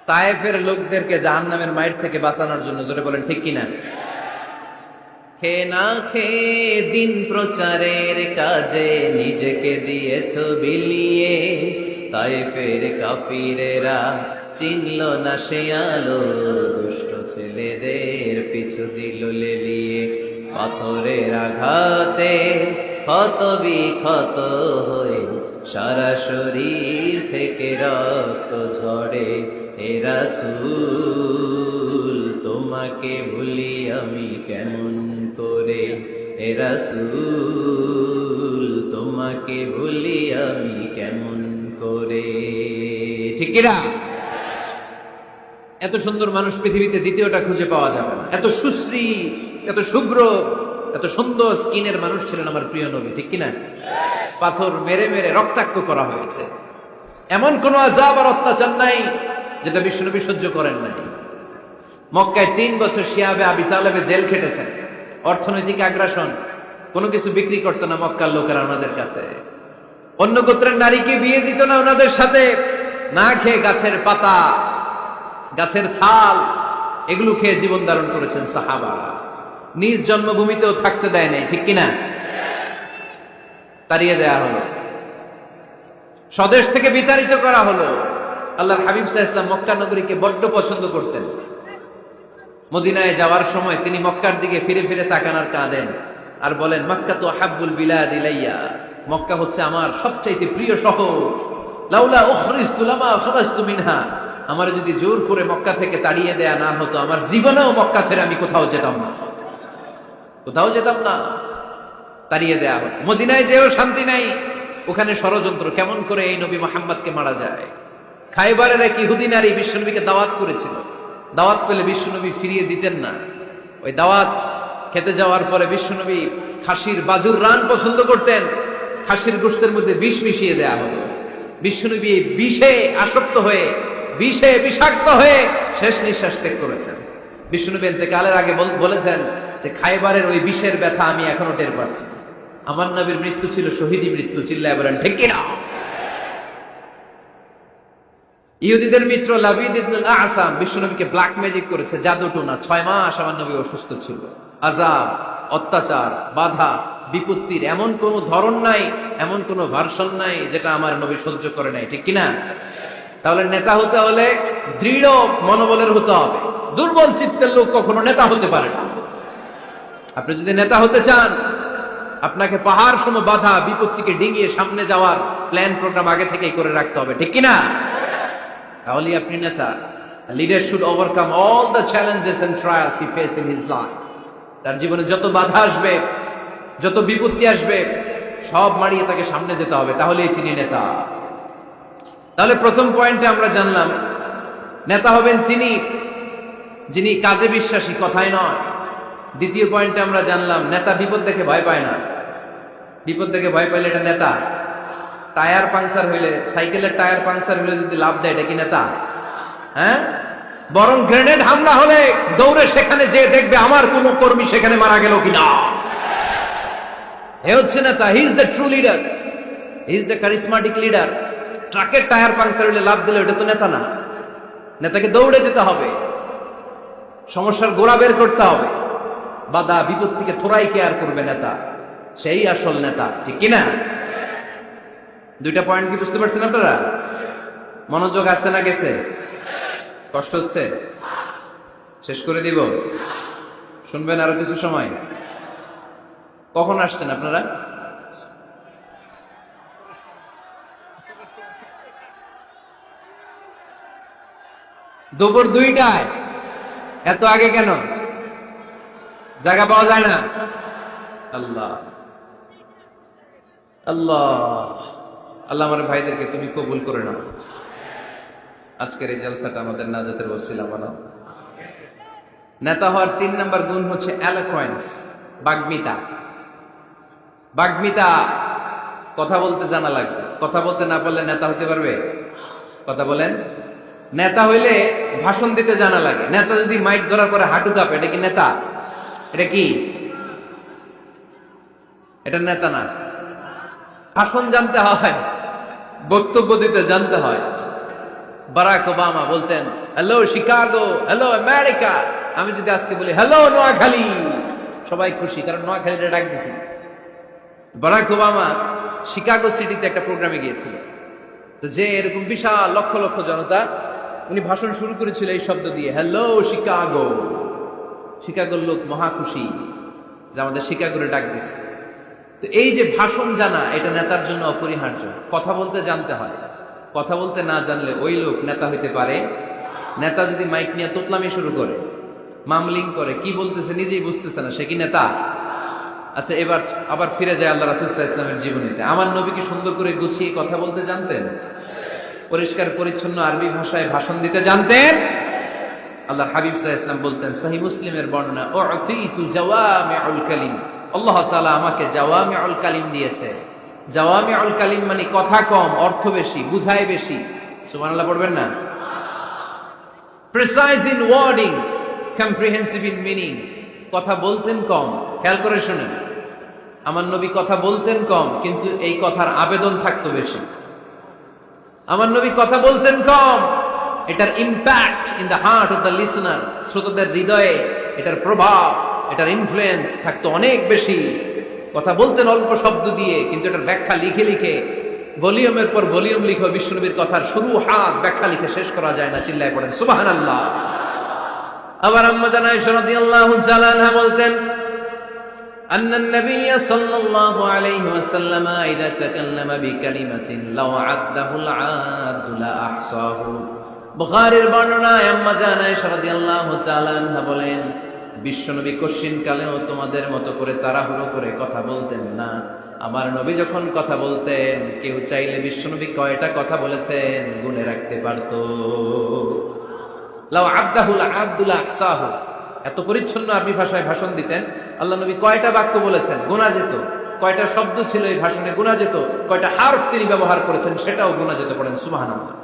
তায়েফের লোকদেরকে জাহান্নামের মাইর থেকে বাঁচানোর জন্য। জোরে বলেন ঠিক কিনা? খেয়ে না খেয়ে দিন প্রচারের কাজে নিজেকে দিয়েছ বিলিয়ে, তায়েফের কাফিরেরা চিনল না সে আলো, দুষ্ট ছেলেদের পিছু দিল লেলিয়ে। পাথরের আঘাতে ক্ষত বিক্ষত হয়ে সারা শরীর থেকে রক্ত ঝরে। হে রাসূল তোমাকে ভুলি আমি কেমন করে, হে রাসূল তোমাকে ভুলি আমি কেমন করে। ঠিক কিনা? এত সুন্দর মানুষ পৃথিবীতে দ্বিতীয়টা খুঁজে পাওয়া যাবে না। এত সুশ্রী, এত শুভ্র, এত সুন্দর স্কিনের মানুষ ছিলেন আমার প্রিয় নবী, ঠিক কিনা? পাথর মেরে মেরে রক্তাক্ত করা হয়েছে, এমন কোন আযাব আর অত্যাচার নাই যেটা বিশ্বনবী সহ্য করেন নাই। মক্কায় 3 বছর শিয়াবে আবি তালেবে জেল খেটেছেন। অর্থনৈতিক আগ্রাসন, কোনো কিছু বিক্রি করতো না মক্কার লোকেরা ওনাদের কাছে। অন্য গোত্রের নারীকে বিয়ে দিত না ওনাদের সাথে। না খেয়ে গাছের পাতা, গাছের ছাল, এগুলো খেয়ে জীবন ধারণ করেছেন সাহাবারা। নিজ জন্মভূমিতেও থাকতে দেয় নাই, ঠিক কিনা? তাড়িয়ে দেয়া হলো, স্বদেশ থেকে বিতাড়িত করা হলো। আল্লাহর হাবিব সাল্লাল্লাহু আলাইহি ওয়াসাল্লাম মক্কা নগরীকে বড্ড পছন্দ করতেন। মদিনায় যাওয়ার সময় তিনি মক্কার দিকে ফিরে ফিরে তাকান আর কাঁদেন আর বলেন, মক্কা তো হাব্বুল বিলাদ ইলাইয়া, মক্কা হচ্ছে আমার সবচাইতে প্রিয় শহর। লাউলা উখরিজতু লামা খরাজতু মিনহা, আমার যদি জোর করে মক্কা থেকে তাড়িয়ে দেয়া না হতো, আমার জীবনেও মক্কা ছেড়ে আমি কোথাও যেতাম না, কোথাও যেতাম না। তাড়িয়ে দেয়া হলো। মদিনায় যেও শান্তি নাই, ওখানে ষড়যন্ত্র, কেমন করে এই নবী মুহাম্মদকে মারা যায়। খাইবারের এক ইহুদি নারী বিশ্বনবীকে দাওয়াত করেছিল। দাওয়াত পেলে বিশ্বনবী ফিরিয়ে দিতেন না। ওই দাওয়াত খেতে যাওয়ার পরে বিশ্বনবী খাসির বাজুর রান পছন্দ করতেন। খাসির গোশতের মধ্যে বিষ মিশিয়ে দেয়া হলো। বিশ্বনবী এই বিষে আসক্ত হয়ে, বিষে বিষাক্ত হয়ে শেষ নিঃশ্বাস ত্যাগ করেছেন। বিশ্বনবী ইন্তেকালের আগে বলেছেন যে খাইবারের ওই বিষের ব্যথা আমি এখনো টের পাচ্ছি। আমার নবীর মৃত্যু ছিল শহীদি মৃত্যু, চিল্লায় বলেন ঠিক কিনা? ইহুদিদের মিত্র লাবিদ ইবনুল আসাম বিশ্বনবীকে ব্ল্যাক ম্যাজিক করেছে, জাদু টোনা। 6 মাস আমার নবী অসুস্থ ছিল। আযাব, অত্যাচার, বাধা, বিপত্তির এমন কোন ধরন নাই, এমন কোন ভার্সন নাই যেটা আমার নবী সহ্য করে নাই, ঠিক কিনা? তাহলে নেতা হতে হলে দৃঢ় মনোবলের হতে হবে। দুর্বল চিত্তের লোক কখনো নেতা হতে পারে না। আপনি যদি নেতা হতে চান, আপনাকে পাহাড় সম বাধা বিপত্তিকে ডিঙিয়ে সামনে যাওয়ার প্ল্যান প্রোগ্রাম আগে থেকেই করে রাখতে হবে, ঠিক কিনা? তাহলে আপনি নেতা। Leader should overcome all the challenges and trials he face in his life. তার জীবনে যত বাধা আসবে, যত বিপত্তি আসবে, সব মারিয়ে তাকে সামনে যেতে হবে, তাহলেই তিনি নেতা। তাহলে প্রথম পয়েন্টে আমরা জানলাম নেতা হবেন তিনি যিনি কাজে বিশ্বাসী, কথায় নয়। দ্বিতীয় পয়েন্টে আমরা জানলাম নেতা বিপদ দেখে ভয় পায় না। বিপদ দেখে ভয় পাইলে এটা নেতা। টায়ার পাংচার হইলে, সাইকেলের টায়ার পাংচার হইলে যদি লাভ দেয়, এটা কি নেতা? হ্যাঁ, বরং গ্রেনেড হামলা হলে দৌড়ে সেখানে যে দেখবে আমার কোন কর্মী সেখানে মারা গেল কিনা। এ হচ্ছে নেতা। He is the true leader, he is the charismatic leader. ট্রাকের টায়ার পাংচার হইলে লাভ দিলে ওটা তো নেতা না। নেতাকে দৌড়ে যেতে হবে, সমস্যার গোড়া বের করতে হবে, বাধা বিপত্তিকে থোড়াই কেয়ার করবে নেতা। সেই আসল নেতা, ঠিক কিনা? দুইটা পয়েন্ট কি বুঝতে পারছেন আপনারা? মনোযোগ আছে না গেছে? কষ্ট হচ্ছে? শেষ করে দিব? শুনবেন আরো কিছু সময়? কখন আসছেন আপনারা? দুপুর 2টায়। এত আগে কেন? জায়গা পাওয়া যায় না? আল্লাহ আল্লাহ আল্লাহ, আমার ভাইদেরকে তুমি কবুল করে নাও। আজকের এই জলসাটা আমাদের নাজাতের ওসিলা বানাও। নেতা হওয়ার 3 নম্বর গুণ হচ্ছে এলোকোয়েন্স, বাগ্মিতা। বাগ্মিতা, কথা বলতে জানা লাগবে। কথা বলতে না পারলে নেতা হতে পারবে? কথা বলেন। নেতা হইলে ভাষণ দিতে জানা লাগে। নেতা যদি মাইক ধরার পরে হাঁটু কাঁপে, এটা কি নেতা? এটা কি? এটা নেতা না। ভাষণ জানতে হয়, বক্তব্য দিতে জানতে হয়। বারাক ওবামা বলতেন হ্যালো শিকাগো, হ্যালো আমেরিকা। আমি যদি আজকে বলি হ্যালো নোয়াখালী, সবাই খুশি, কারণ নোয়াখালীটা ডাক দিছি। বারাক ওবামা শিকাগো সিটিতে একটা প্রোগ্রামে গিয়েছিল, তো যে এরকম বিশাল লক্ষ লক্ষ জনতা, উনি ভাষণ শুরু করেছিল এই শব্দ দিয়ে, হ্যালো শিকাগো। শিকাগোর লোক মহা খুশি যে আমাদের শিকাগোরে ডাক দিচ্ছে। তো এই যে ভাষণ জানা, এটা নেতার জন্য অপরিহার্য। কথা বলতে জানতে হয়। কথা বলতে না জানলে ওই লোক নেতা হইতে পারে। নেতা যদি মাইক নিয়ে তোতলামি শুরু করে, মামলিং করে, কি বলতেছে নিজেই বুঝতেছে না, সে কি নেতা? আচ্ছা, এবার আবার ফিরে যায় আল্লাহ রাসূল সাল্লাল্লাহু আলাইহি ওয়াসাল্লামের জীবনীতে। আমার নবী কি সুন্দর করে গুছিয়ে কথা বলতে জানতেন? পরিষ্কার পরিচ্ছন্ন আরবি ভাষায় ভাষণ দিতে জানতেন। আল্লাহর হাবিব সাল্লাল্লাহু আলাইহি ওয়াসাল্লাম বলতেন, সহিহ মুসলিমের বর্ণনা, উতিতু জাওয়ামিউল কালিম। আল্লাহ তাআলা আমাকে জাওয়ামিউল কালিম দিয়েছে। জাওয়ামিউল কালিম মানে কথা কম, অর্থ বেশি, বুঝায় বেশি। সুবহানাল্লাহ পড়বেন না? Precise in wording, comprehensive in meaning. কথা বলতেন কম, খেয়াল করে শুনেন। আমার নবী কথা বলতেন কম, কিন্তু এই কথার আবেদন থাকতো বেশি। আমার নবী কথা বলতেন কম, এটার impact in the heart of the listener, শ্রোতাদের হৃদয়ে এটার প্রভাব, এটার ইনফ্লুয়েন্স থাকতো অনেক বেশি। কথা বলতেন অল্প শব্দ দিয়ে, কিন্তু এটার ব্যাখ্যা লিখে লিখে, ভলিউমের পর ভলিউম লিখে বিশ্বনবীর কথার শুরু হাত ব্যাখ্যা লিখে শেষ করা যায় না। চিল্লায় পড়েন সুবহানাল্লাহ। আবার আম্মা জান আয়েশা রাদিয়াল্লাহু তাআলা আনহা বলতেন, আন্নান নবী সাল্লাল্লাহু আলাইহি ওয়াসাল্লাম ইযা তাকাল্লামা বিকালিমাতিন লাউ আদ্দাহুল আদু লা আহসাহু। বুখারীর বর্ণনায় আম্মা জান আয়েশা রাদিয়াল্লাহু তাআলা আনহা বলেন, বিশ্বনবী কশিন কালেও তোমাদের মতো করে তাড়াহুড়ো করে কথা বলতেন না। আমার নবী যখন কথা বলতেন, কেউ চাইলে বিশ্বনবী কয়টা কথা বলেছেন গুনে রাখতে পারতো। লাউ আদ্দাহুল আদু লা আহসাহু। এত পরিচ্ছন্ন আরবি ভাষায় ভাষণ দিতেন। আল্লাহ নবী কয়টা বাক্য বলেছেন গোনা যেত, কয়টা শব্দ ছিল এই ভাষণে গোনা যেত, কয়টা হারফ তিনি ব্যবহার করেছেন সেটাও গোনা যেত। পড়েন সুবহানাল্লাহ।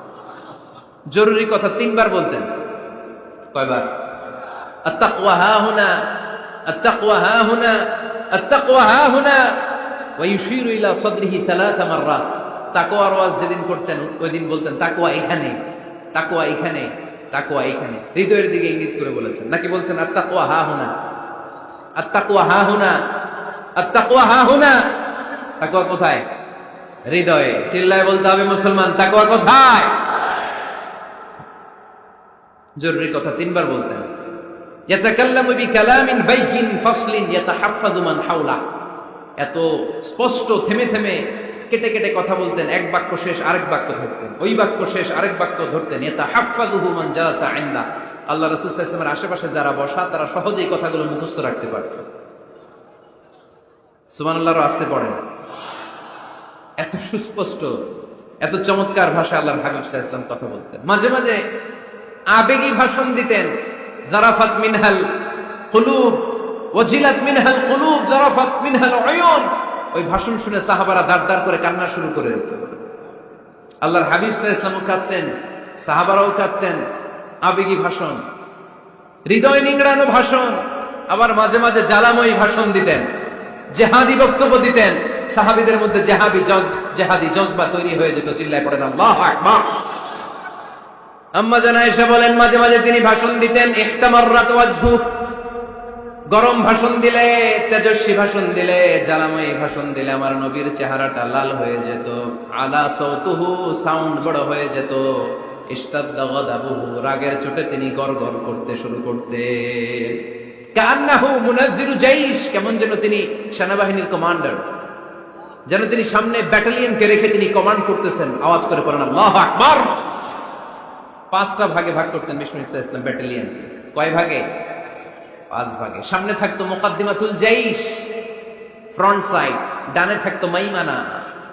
জরুরি কথা 3 বার বলতেন। কয়বার? আত-তাকওয়া হাহুনা, আত-তাকওয়া হাহুনা, আত-তাকওয়া হাহুনা, ওয়া ইউশিরু ইলা সাদরিহি 3 মাররাত। তাকওয়ার ওয়াজ যেদিন করতেন ওই দিন বলতেন তাকওয়া এখানে, তাকওয়া এখানে, তাকওয়া এখানে। হৃদয়ের দিকে ইঙ্গিত করে বলেছেন, নাকি বলছেন আত-তাকওয়া হাহুনা, আত-তাকওয়া হাহুনা, আত-তাকওয়া হাহুনা। তাকওয়া কোথায়? হৃদয়ে। চিল্লায় বলতে হবে মুসলমান, তাকওয়া কোথায়? জরুরি কথা 3 বার বলতেন। ইয়াতাকাল্লামু বিকালামিন বাইয়িন ফাসলিন ইয়াতাহাফফাযু মান হাওলা। এত স্পষ্ট থেমে থেমে কেটে কেটে কথা বলতেন। এক বাক্য শেষ আরেক বাক্য ধরতেন, ওই বাক্য শেষ আরেক বাক্য ধরতেন। ইয়াতাহাফফাযুহু মান জালাসা ইনদা। আল্লাহ রাসূল সাল্লাল্লাহু আলাইহি ওয়াসাল্লামের আশেপাশে যারা বসা তারা সহজেই কথাগুলো মুখস্থ রাখতে পারত। সুবহানাল্লাহর আস্তে পড়েন। এত সুস্পষ্ট, এত চমৎকার ভাষা আল্লাহর হাবিব সাল্লাল্লাহু আলাইহি ওয়াসাল্লাম কথা বলতেন। মাঝে মাঝে আবেগী ভাষণ দিতেন। জারাফাত মিনহাল কুলুব ওয়াজিলাত মিনহাল কুলুব জারাফাত মিনহাল উয়ুন। ওই ভাষণ শুনে সাহাবারা দাঁড় দাঁড় করে কান্না শুরু করে দিত। আল্লাহর হাবিব সাল্লাল্লাহু আলাইহি ওয়াসাল্লাম কাঁদতেন, সাহাবারাও কাঁদতেন। আবেগী ভাষণ, হৃদয় নিংড়ানো ভাষণ। আবার মাঝে মাঝে জ্বালাময়ী ভাষণ দিতেন, জেহাদি বক্তব্য দিতেন। সাহাবীদের মধ্যে জেহাদি জজবা তৈরি হয়ে যেত। চিল্লায় পড়েন আল্লাহু আকবার। আম্মা জান আয়েশা বলেন, মাঝে মাঝে তিনি ভাষণ দিতেন, ইহতামাররাত ওয়াজহু, গরম ভাষণ দিলে, তেজস্বী ভাষণ দিলে, জ্বালাময়ী ভাষণ দিলে আমার নবীর চেহারাটা লাল হয়ে যেত। আলা সাউতুহু, সাউন্ড বড় হয়ে যেত। ইশতাদ্দা গাদাবুহু, রাগের চোটে তিনি গড়গড় করতে শুরু করতেন। কান্নাহু মুনাজ্জিরু জাইশ, কেমন যেন তিনি সেনাবাহিনীর কমান্ডার, যেন তিনি সামনে ব্যাটালিয়নকে রেখে তিনি কমান্ড করতেছেন। আওয়াজ করে পড়েন আল্লাহু আকবার। 5টা ভাগে ভাগ করতেন বিষ্ণু ইসলাম ব্যাটালিয়ন। কয় ভাগে? 5 ভাগে। সামনে থাকতো মুকাদ্দিমাতুল জাইশ, ফ্রন্ট সাইড। ডানে থাকতো মাইমানা,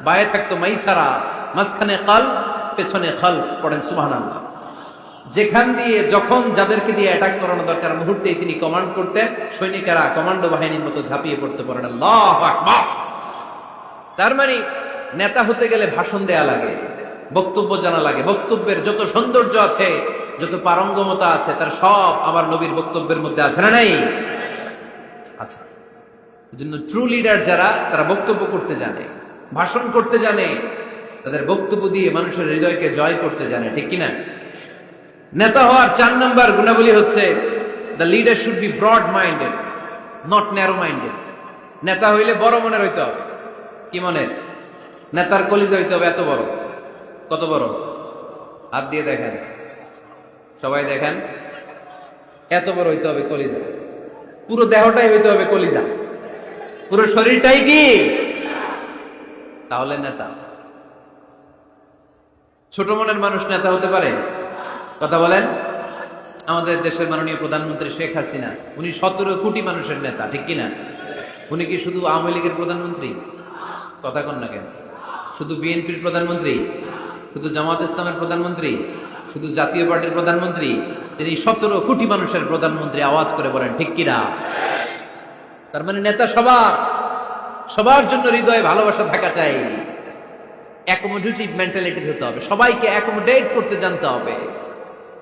বায়ে থাকতো মাইসারা, মাঝখানে কলব, পেছনে খালফ। পড়েন সুবহানাল্লাহ। যেখান দিয়ে যখন যাদেরকে দিয়ে অ্যাটাক করানো দরকার মুহূর্তেই তিনি কমান্ড করতেন। সৈনিকেরা কমান্ডো বাহিনীর মতো ঝাঁপিয়ে পড়তে পারেন আল্লাহু আকবার। তার মানে নেতা হতে গেলে ভাষণ দেয়া লাগে, বক্তব্য জানা লাগে। বক্তব্যের যত সৌন্দর্য আছে, যত পারঙ্গমতা আছে, তার সব আমার নবীর বক্তব্যের মধ্যে আছে না নাই? আচ্ছা, এজন্য ট্রু লিডার যারা, তারা বক্তব্য করতে জানে, ভাষণ করতে জানে, তাদের বক্তব্য দিয়ে মানুষের হৃদয়কে জয় করতে জানে, ঠিক কিনা? নেতা হওয়ার 4 নম্বর গুণাবলী হচ্ছে the leader should be broad minded, not narrow minded. নেতা হইলে বড় মনের হইতে হবে। কি মনের? নেতার কলিজা হইতে হবে এত বড়। কত বড়? হাত দিয়ে দেখেন, সবাই দেখেন, এত বড় হইতে হবে কলিজা। পুরো দেহটাই হইতে হবে কলিজা, পুরো শরীরটাই কি? তাহলে নেতা। ছোট মনের মানুষ নেতা হতে পারে? কথা বলেন। আমাদের দেশের মাননীয় প্রধানমন্ত্রী শেখ হাসিনা, উনি 17 কোটি মানুষের নেতা, ঠিক কিনা? উনি কি শুধু আওয়ামী লীগের প্রধানমন্ত্রী? কথা কন না কেন? শুধু বিএনপির প্রধানমন্ত্রী? শুধু জামাত ইসলামের প্রধানমন্ত্রী? শুধু জাতীয় পার্টির প্রধানমন্ত্রী? তিনি 17 কোটি মানুষের প্রধানমন্ত্রী। আওয়াজ করে বলেন ঠিক কিনা? তার মানে নেতা সবার জন্য হৃদয়ে ভালোবাসা থাকা চাই। অ্যাকোমোডেটিভ মেন্টালিটির হতে হবে, সবাইকে অ্যাকোমোডেট করতে জানতে হবে।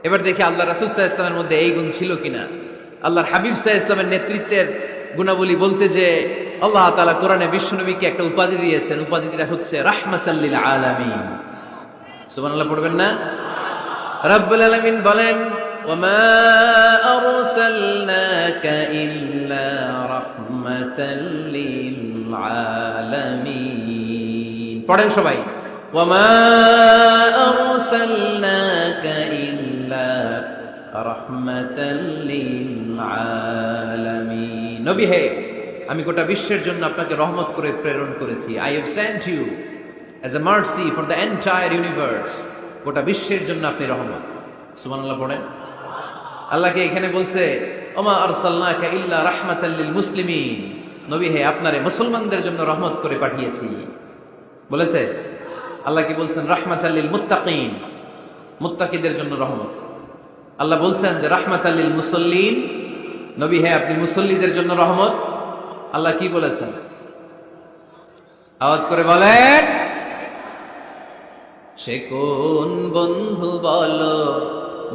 এবার দেখি আল্লাহ রাসূল সাল্লাল্লাহু আলাইহি ওয়াসাল্লামের মধ্যে এই গুণ ছিল কিনা। আল্লাহর হাবিব সাল্লাল্লাহু আলাইহি ওয়াসাল্লামের নেতৃত্বের গুণাবলী বলতে যে আল্লাহ তাআলা কোরআনে বিশ্বনবীকে একটা উপাধি দিয়েছেন। উপাধিটা হচ্ছে রাহমাতাল লিল আলামিন। সুবহানাল্লাহ পড়বেন না? রব্বুল আলামিন বলেন ওয়ামা আরসালনাকা ইল্লা রাহমাতাল লিল আলামিন। পড়েন সবাই, ওয়ামা আরসালনাকা ইল্লা রাহমাতাল লিল আলামিন। নবী হে, আমি গোটা বিশ্বের জন্য আপনাকে রহমত করে প্রেরণ করেছি। I have sent you as a mercy for the entire universe. গোটা বিশ্বের জন্য আপনি রহমত। সুবহানাল্লাহ পড়েন। আল্লাহকে এখানে বলছে ওমা আরসালনাকা ইল্লা রাহমাতাল লিল মুসলিমিন। নবী হে, আপনারে মুসলমানদের জন্য রহমত করে পাঠিয়েছি বলেছে। আল্লাহ কি বলছেন? রাহমাতাল লিল মুত্তাকিন, মুত্তাকিদের জন্য রহমত। আল্লাহ বলছেন যে রাহমাতাল লিল মুসাল্লিন, নবী হে আপনি মুসল্লিদের জন্য রহমত। আল্লাহ কি বলেছেন? আওয়াজ করে বলেন। সে কোন বন্ধু বলো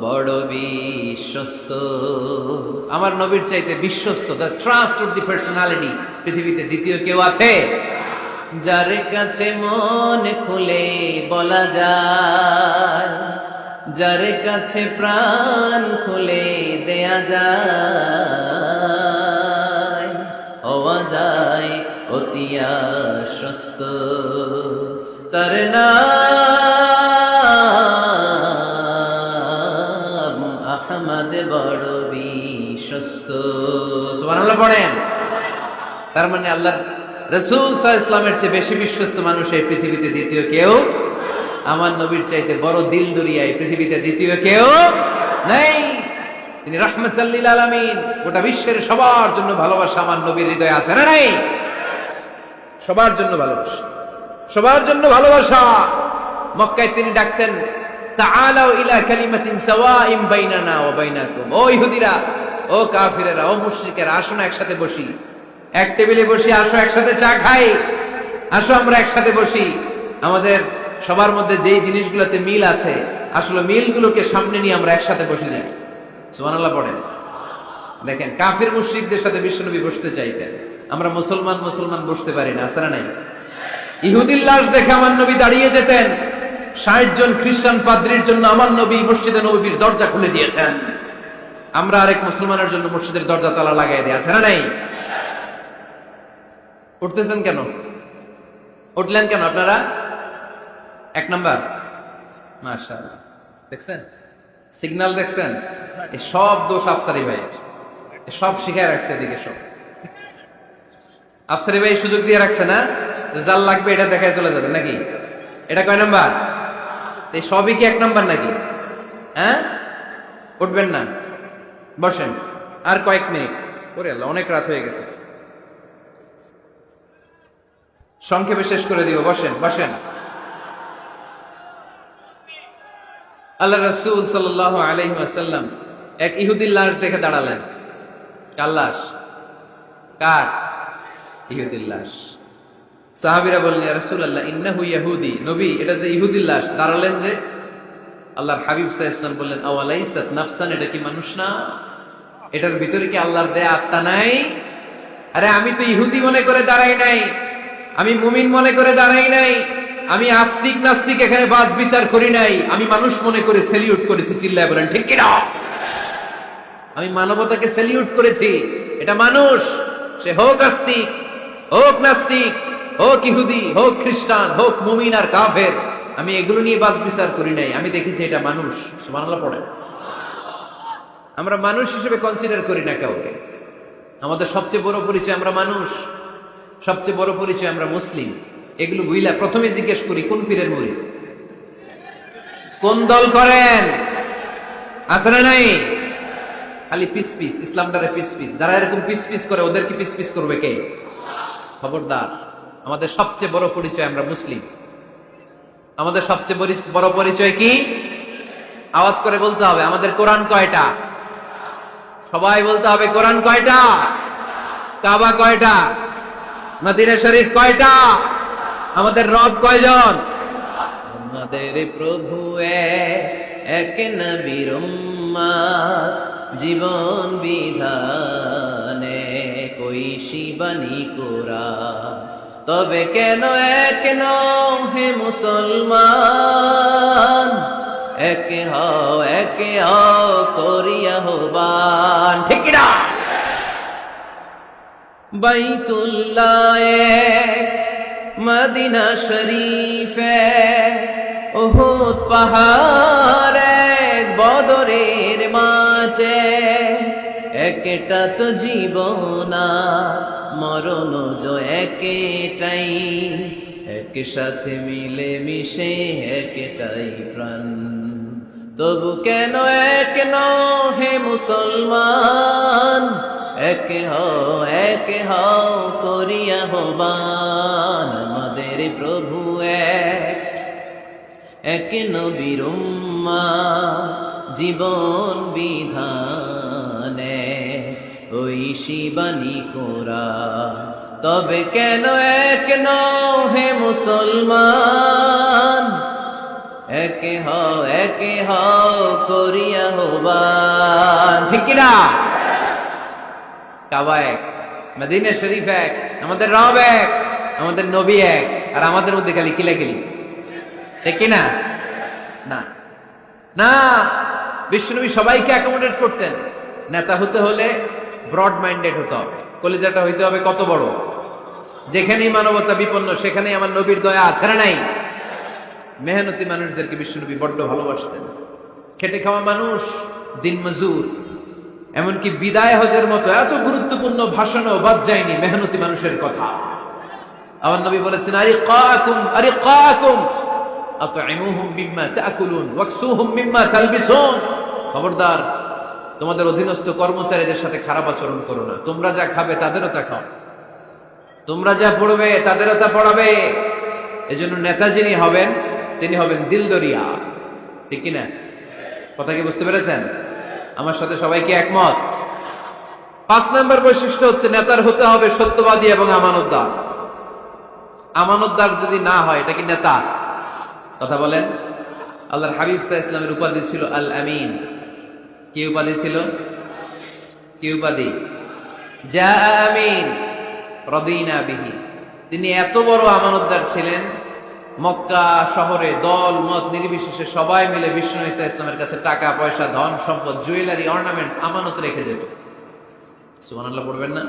বড় বিশ্বস্ত? আমার নবীর চাইতে বিশ্বস্ত, দ্য ট্রাস্টওয়ার্দি পার্সোনালিটি পৃথিবীতে দ্বিতীয় কেউ আছে? যার কাছে মন খুলে বলা যায়, যার কাছে প্রাণ খুলে দেয়া যায়, হওয়া যায় অতি আশ্বস্ত। তার নাম আহমদ, বড় বিশ্বস্ত। সুবহানাল্লাহ পড়েন। তার মানে আল্লাহর রাসূল সাল্লাল্লাহু আলাইহি ওয়াসাল্লামের চেয়ে বেশি বিশ্বস্ত মানুষ এই পৃথিবীতে দ্বিতীয় কেউ, আমার নবীর চাইতে বড় দিল দরিয়া এই পৃথিবীতে দ্বিতীয় কেউ নেই। তিনি রাহমাতাল লিল আলামিন। গোটা বিশ্বের সবার জন্য ভালোবাসা আমার নবীর হৃদয়ে আছে না নাই? সবার জন্য ভালোবাসা, সবার জন্য ভালোবাসা। মক্কায় তিনি ডাকতেন তাআলাউ ইলা কালিমাতিন সাওয়াইন বাইনানা ওয়া বাইনাকুম। ও ইহুদিরা, ও কাফিরেরা, ও মুশরিকেরা, আসো না একসাথে বসি, এক টেবিলে বসি, আসো একসাথে চা খাই, আসো আমরা একসাথে বসি। আমাদের সবার মধ্যে যেই জিনিসগুলোতে মিল আছে, আসলে মিলগুলোকে সামনে নিয়ে আমরা একসাথে বসে যাই। সুবহানাল্লাহ পড়েন। দেখেন, কাফির মুশরিকদের সাথে বিশ্বনবী বসতে চাইতেন। আমরা মুসলমান বসতে পারি না, আছে না নাই? ইহুদির লাশ দেখে আমার নবী দাঁড়িয়ে যেতেন। 60 জন খ্রিস্টান পাদ্রীর জন্য আমার নবী মসজিদে নববীর দরজা খুলে দিয়েছেন। আমরা আরেক মুসলমানের জন্য মসজিদের দরজা তালা লাগাই দিয়ে আছে না নাই? উঠতেছেন কেন? উঠলেন কেন আপনারা? এক নাম্বার, মাশাআল্লাহ, দেখছেন সিগন্যাল, দেখছেন? এই সব দোষ আফসারি ভাই, সব শিখায় রাখছে এদিকে সব। আফসারি ভাই সুযোগ দিয়ে রাখছে না, জাল লাগবে এটা দেখায় চলে যাবে নাকি? এটা কয় নাম্বার? এই সবই কি এক নাম্বার নাকি? হ্যাঁ, উঠবেন না, বসেন আর কয়েক মিনিট করে, আল্লাহ অনেক রাত হয়ে গেছে, সংক্ষেপে শেষ করে দিব। বসেন বসেন। আল্লাহ রাসূল সাল্লাল্লাহু আলাইহি ওয়াসাল্লাম এক ইহুদির লাশ দেখে দাঁড়ালেন। কার লাশ? কার? ইহুদির লাশ। সাহাবীরা বললেন, ইয়া রাসূলুল্লাহ ইন্নাহু ইয়াহুদি, নবী এটা যে ইহুদির লাশ। দাঁড়ালেন যে। আল্লাহর হাবিব সাল্লাল্লাহু আলাইহি ওয়াসাল্লাম বললেন, আওয়ালাইসাত নাফসান, এটা কি মানুষ না? এটার ভিতরে কি আল্লাহর দেয়া আত্মা নাই? আরে আমি তো ইহুদি মনে করে দাঁড়াই নাই, আমি মুমিন মনে করে দাঁড়াই নাই, আমি আস্তিক নাস্তিক এখানে বাস বিচার করি নাই, আমি মানুষ মনে করে সেলিউট করেছি। চিল্লায় বলেন ঠিক কিনা? আমি মানবতাকে সেলিউট করেছি। এটা মানুষ, সে হোক আস্তিক, হোক নাস্তিক, হোক ইহুদি, হোক খ্রিস্টান, হোক মুমিন আর কাফের, আমি এগুলো নিয়ে বাস বিচার করি নাই। আমি দেখেছি এটা মানুষ। সুবহানাল্লাহ পড়ে। আমরা মানুষ হিসেবে কনসিডার করি না কাউকে। আমাদের সবচেয়ে বড় পরিচয় আমরা মানুষ, সবচেয়ে বড় পরিচয় আমরা মুসলিম। এগুলো বুঝলা প্রথমে জিজ্ঞেস করি কোন পীরের মুরিদ, কোন দল করেন, আছে না নাই? খালি পিস পিস, ইসলামটারে পিস পিস। যারা এরকম পিস পিস করে ওদেরকে পিস পিস করবে কে? খবরদার। আমাদের সবচেয়ে বড় পরিচয় আমরা মুসলিম। আমাদের সবচেয়ে বড় পরিচয় কি? আওয়াজ করে বলতে হবে, আমাদের কোরআন কয়টা? সবাই বলতে হবে কোরআন কয়টা? কাবা কয়টা? মদিনা শরীফ কয়টা? আমাদের রব কয়জন? আমাদের প্রভু এক নবীর উম্মত, জীবন বিধানে কইসি বাণী কোরআন। তবে কেন এক নও হে মুসলমান, একে হও করিয়া হবান। ঠিক না? বাইতুল্লাহ এক, মদিনা শরীফ এক, উহুদ পাহাড় এক, বদরের মাঠে একটা তো জীবন মরণ যে একটাই, একসাথে মিলে মিশে একটাই প্রাণ। তবু কেন এক নও হে মুসলমান, একে হও করিয়া হবান। আমাদের প্রভু এক নবীর উম্মত, জীবন বিধানে ওই শিবানী কোরআন। তবে কেন এক নও হে মুসলমান, একে হও করিয়া হবান। ঠিক কিনা? কাবা এক, মদিনা শরীফ এক, আমাদের রব এক, আমাদের নবী এক, আর আমাদের মধ্যে খালি কিলাকিলি। ঠিক কিনা? না না, বিশ্বনবী সবাইকে অ্যাকোমোডেট করতেন। নেতা হতে হলে ব্রড মাইন্ডেড হতে হবে, কলিজাটা হইতে হবে কত বড়। যেখানেই মানবতা বিপন্ন সেখানেই আমার নবীর দয়া আছে না নাই? মেহনতি মানুষদেরকে বিশ্বনবী বড্ড ভালোবাসতেন। খেটে খাওয়া মানুষ, দিন মজুর, এমনকি বিদায় হজের মতো এত গুরুত্বপূর্ণ ভাষণও বাদ যায়নি মেহনতি মানুষের কথা। আমার নবী বলেছেন, আরিকাকুম আতইমুহুম মিম্মা তাকুলুন ওয়াকসুহুম মিম্মা তালবিসুন। খবরদার, তোমাদের অধীনস্থ কর্মচারীদের সাথে খারাপ আচরণ করো না। তোমরা যা খাবে তাদেরও তা খাও, তোমরা যা পড়বে তাদেরও তা পড়াবে। এজন্য নেতা যিনি হবেন তিনি হবেন দিলদরিয়া। ঠিক কিনা? কথা কি বুঝতে পেরেছেন? আমার সাথে সবাই কি একমত? 5 নম্বর বৈশিষ্ট্য হচ্ছে নেতার হতে হবে সত্যবাদী এবং আমানতদার। আমানতদার যদি না হয় এটা কি নেতা? কথা বলেন। আল্লাহর হাবিব সাল্লাল্লাহু আলাইহি ওয়াসাল্লামের উপাধি ছিল আল আমিন। কি উপাধি ছিল? কি উপাধি? জা আমিন রাদিনা বিহি। তিনি এত বড় আমানতদার ছিলেন, মক্কা শহরে দল মত নির্বিশেষে সবাই মিলে বিষ্ণু ঈসা ইসলামের কাছে টাকা পয়সা ধন সম্পদ জুয়েলারি অর্নামেন্টস আমানত রেখে যেত। সুবহানাল্লাহ পড়বেন না?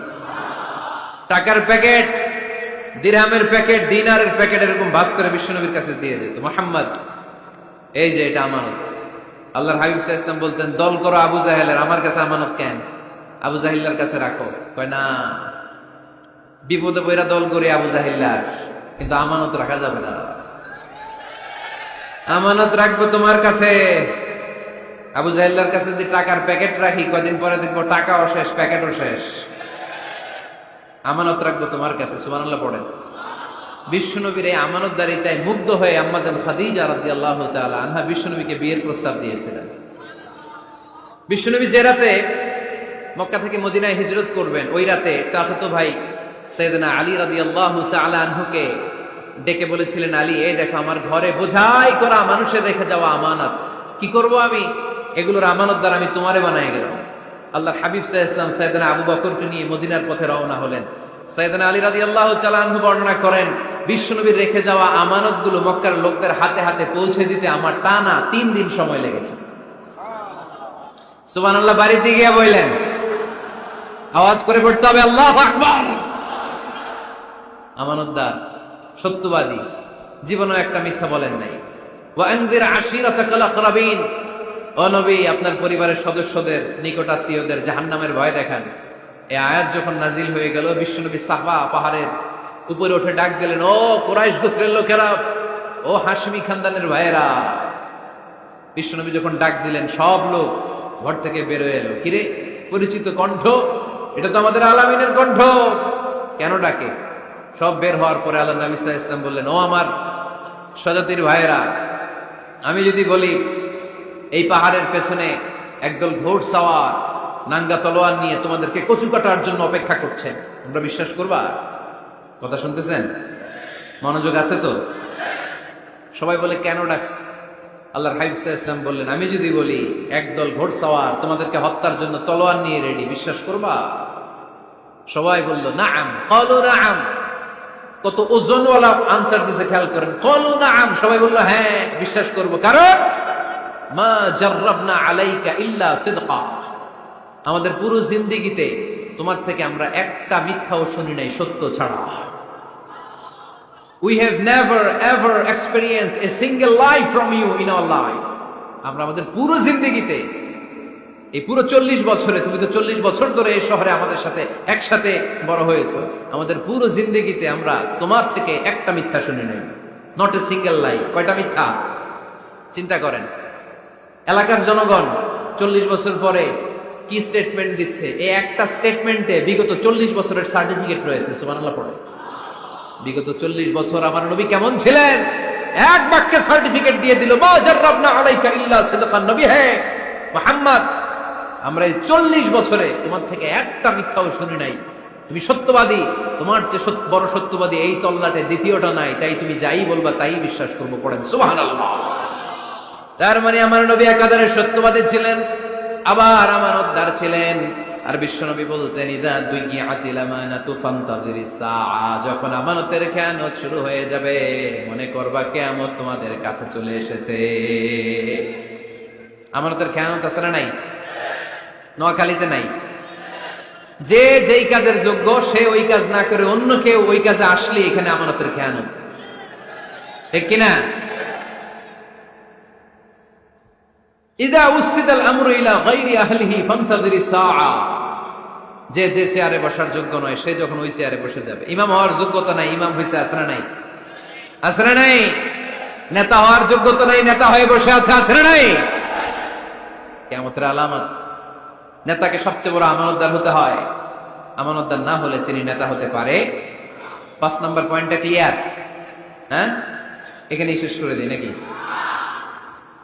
টাকার প্যাকেট, দিরহামের প্যাকেট, দিনারের প্যাকেট এরকম ভাঁজ করে বিশ্বনবীর কাছে দিয়ে যেত। মুহাম্মদ, এই যে এটা আমানত। আল্লাহর হাবিব সাল্লাল্লাহু আলাইহি ওয়াসাল্লাম বলতেন, দল করো আবু জাহেলের, আমার কাছে আমানত কেন? আবু জাহিল্লার কাছে রাখো। কয় না, বিপদে পড়া দল করে আবু জাহিল্লার, কিন্তু আমানত রাখা যাবে না। আমানত রাখবো তোমার কাছে। আবু জাহিল্লার কাছে যদি টাকার প্যাকেট রাখি, কয়দিন পরে দেখবো টাকাও শেষ, প্যাকেটও শেষ। আমানত রাখবো তোমার কাছে। সুবহানাল্লাহ পড়েন। বিশ্বনবীর এই আমানতদারিতায় মুগ্ধ হয়ে আম্মাজান খাদিজা রাদিয়াল্লাহু তাআলা আনহা বিশ্বনবীকে বিয়ের প্রস্তাব দিয়েছিলেন। বিশ্বনবী যে রাতে মক্কা থেকে মদিনায় হিজরত করবেন, ওই রাতে চাচাতো ভাই সাইয়েদনা আলী রাদিয়াল্লাহু তাআলা আনহুকে ডেকে বলেছিলেন, আলী, এই দেখো আমার ঘরে বোঝাই করা মানুষের রেখে যাওয়া আমানত, কি করব আমি? এগুলোর আমানত দ্বারা আমি তোমারে বানায় গেলাম। আল্লাহর হাবিব সাল্লাল্লাহু আলাইহি ওয়াসাল্লাম সাইয়েদনা আবু বকরকে নিয়ে মদিনার পথে রওনা হলেন। সাইয়েদনা আলী রাদিয়াল্লাহু তাআলা আনহু বর্ণনা করেন, বিশ্বনবীর রেখে যাওয়া আমানতগুলো মক্কার লোকদের হাতে হাতে পৌঁছে দিতে আমার টানা 3 দিন সময় লেগেছে। সুবহানাল্লাহ। বাড়িতে গিয়ে বললেন, আওয়াজ করে পড়তে হবে আল্লাহু আকবার। আমানতদার, সত্যবাদী, জীবনে একটা মিথ্যা বলেন নাই। ওয়া আনজির আশিরাতাকাল আকরাবিন, ও নবী, আপনার পরিবারের সদস্যদের, নিকটাত্মীয়দের জাহান্নামের ভয় দেখান। এই আয়াত যখন নাজিল হয়ে গেল, বিশ্বনবী সাফা পাহাড়ের উপরে উঠে ডাক দিলেন, ও কুরাইশ গোত্রের লোকেরা, ও হাশমি খানদানের ভাইয়েরা। বিশ্বনবী যখন ডাক দিলেন, সব লোক ঘর থেকে বের হয়ে এলো। কিরে, পরিচিত কণ্ঠ, এটা তো আমাদের আলামিনের কণ্ঠ, কেন ডাকে? সব বের হওয়ার পরে আল্লাহ নবী সাল্লাল্লাহু আলাইহি ওয়াসাল্লাম বললেন, ও আমার স্বজাতির ভাইয়েরা, আমি যদি বলি এই পাহাড়ের পেছনে একদল ঘোড়সাওয়ার নাঙ্গা তলোয়ার নিয়ে তোমাদেরকে কচু কাটার জন্য অপেক্ষা করছে, তোমরা বিশ্বাস করবা? কথা শুনতেছেন? মনোযোগ আছে তো? সবাই বলে, কেন ডাকছ? আল্লাহর হাবিব সাল্লাল্লাহু আলাইহি ওয়াসাল্লাম বললেন, আমি যদি বলি একদল ঘোড়সাওয়ার তোমাদেরকে হত্যার জন্য তলোয়ার নিয়ে রেডি, বিশ্বাস করবা? সবাই বলল, নাআম। ক্বালু নাআম। কত ওজনওয়ালা আনসার দিছে, খেয়াল করেন। ক্বালু নাআম, সবাই বলল, হ্যাঁ বিশ্বাস করব। কারণ মা জাররাবনা আলাইকা ইল্লা সিদকা, আমাদের পুরো জিন্দেগিতে তোমার থেকে আমরা একটা মিথ্যাও শুনি নাই, সত্য ছাড়া। We have never ever experienced a single lie from you in our life. আমরা আমাদের পুরো জিন্দেগিতে, এই পুরো 40 বছরে, তুমি তো 40 বছর ধরে এই শহরে আমাদের সাথে একসাথে বড় হয়েছো, আমাদের পুরো জিন্দেগিতে আমরা তোমার থেকে একটা মিথ্যা শুনি নাই। নট এ সিঙ্গেল লাই। কয়টা মিথ্যা? চিন্তা করেন। এলাকার জনগণ 40 বছর পরে কি স্টেটমেন্ট দিচ্ছে? এই একটা স্টেটমেন্টে বিগত 40 বছরের সার্টিফিকেট রয়েছে। সুবহানাল্লাহ পড়ে। বিগত 40 বছর আমার নবী কেমন ছিলেন, এক বাক্যে সার্টিফিকেট দিয়ে দিল, মা জাররাবনা আলাইকা ইল্লা সিদকান। নবী হে মুহাম্মদ, আমরা এই 40 বছরে তোমার থেকে একটা মিথ্যাও শুনি নাই, তুমি সত্যবাদী, তোমার চেয়ে বড় সত্যবাদী এই তল্লাটে দ্বিতীয়টা নাই, তাই তুমি যাই বলবা তাই বিশ্বাস করবো। পড়েন সুবহানাল্লাহ। তার মানে আমার নবী একাধারে সত্যবাদী ছিলেন, আবার আমানতদার ছিলেন। আর বিশ্বনবী বলতেন, ইদা দুইয়াতিল আমানাতু ফান্তাযিরিস সাআ, যখন আমানতের খেয়ানত শুরু হয়ে যাবে, মনে করবা কিয়ামত তোমাদের কাছে চলে এসেছে। আমানতের খেয়ানত আছে না নাই? নোয়াখালীতে নাই? যে যেই কাজের যোগ্য সে ওই কাজ না করে অন্য কেউ ওই কাজে আসলে এখানে আমানতের খেয়ানত, ঠিক কিনা? ইদা উসিদাল আমরু ইলা গায়রি আহলিহি ফান্তাযিরিস সাআ, যে যে চেয়ারে বসার যোগ্য নয় সে যখন ওই চেয়ারে বসে যাবে। ইমাম হওয়ার যোগ্যতা নাই, ইমাম হইছে, আছে না নাই? আছে না নাই? নেতা হওয়ার যোগ্যতা নাই, নেতা হয়ে বসে আছে, আছে না নাই? কিয়ামতের আলামত। নেতাকে সবচেয়ে বড় আমানতদার হতে হয়, আমানতদার না হলে তিনি নেতা হতে পারে। 5 নম্বর পয়েন্টটা ক্লিয়ার? হ্যাঁ, এখানেই শেষ করে দিই নাকি?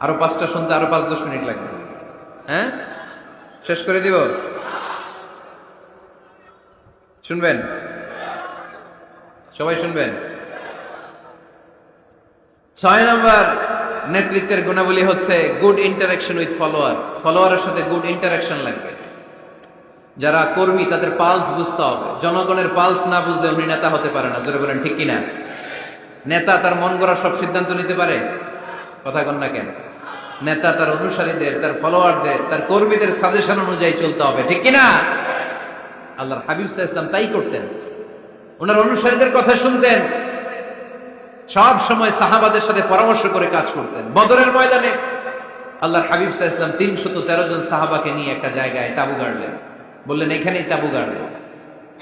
আরো 5টা শুনতে আরো 5-10 মিনিট লাগবে। হ্যাঁ, শেষ করে দিব? শুনবেন? সবাই শুনবেন? 6 নম্বর নেতৃত্বের গুণাবলী হচ্ছে গুড ইন্টারাকশন উইথ ফলোয়ার। ফলোয়ারের সাথে গুড ইন্টারাকশন লাগবে। যারা কর্মী তাদের পালস বুঝতে হবে। জনগণের পালস না বুঝলে উনি নেতা হতে পারে না। জোরে বলেন ঠিক কিনা? নেতা তার মন গড়া সব সিদ্ধান্ত নিতে পারে? কথা কন না কেন? নেতা তার অনুসারীদের, তার ফলোয়ারদের, তার কর্মীদের সাজেশন অনুযায়ী চলতে হবে, ঠিক কিনা? আল্লাহর হাবিব সাল্লাল্লাহু আলাইহি ওয়াসাল্লাম তাই করতেন। ওনার অনুসারীদের কথা শুনতেন, সব সময় সাহাবাদের সাথে পরামর্শ করে কাজ করতেন। বদরের ময়দানে আল্লাহর হাবিব সাল্লাল্লাহু আলাইহি ওয়াসাল্লাম 313 জন সাহাবাকে নিয়ে একটা জায়গায় তাঁবু গাড়লেন। বললেন এখানেই তাঁবু গাড়ব।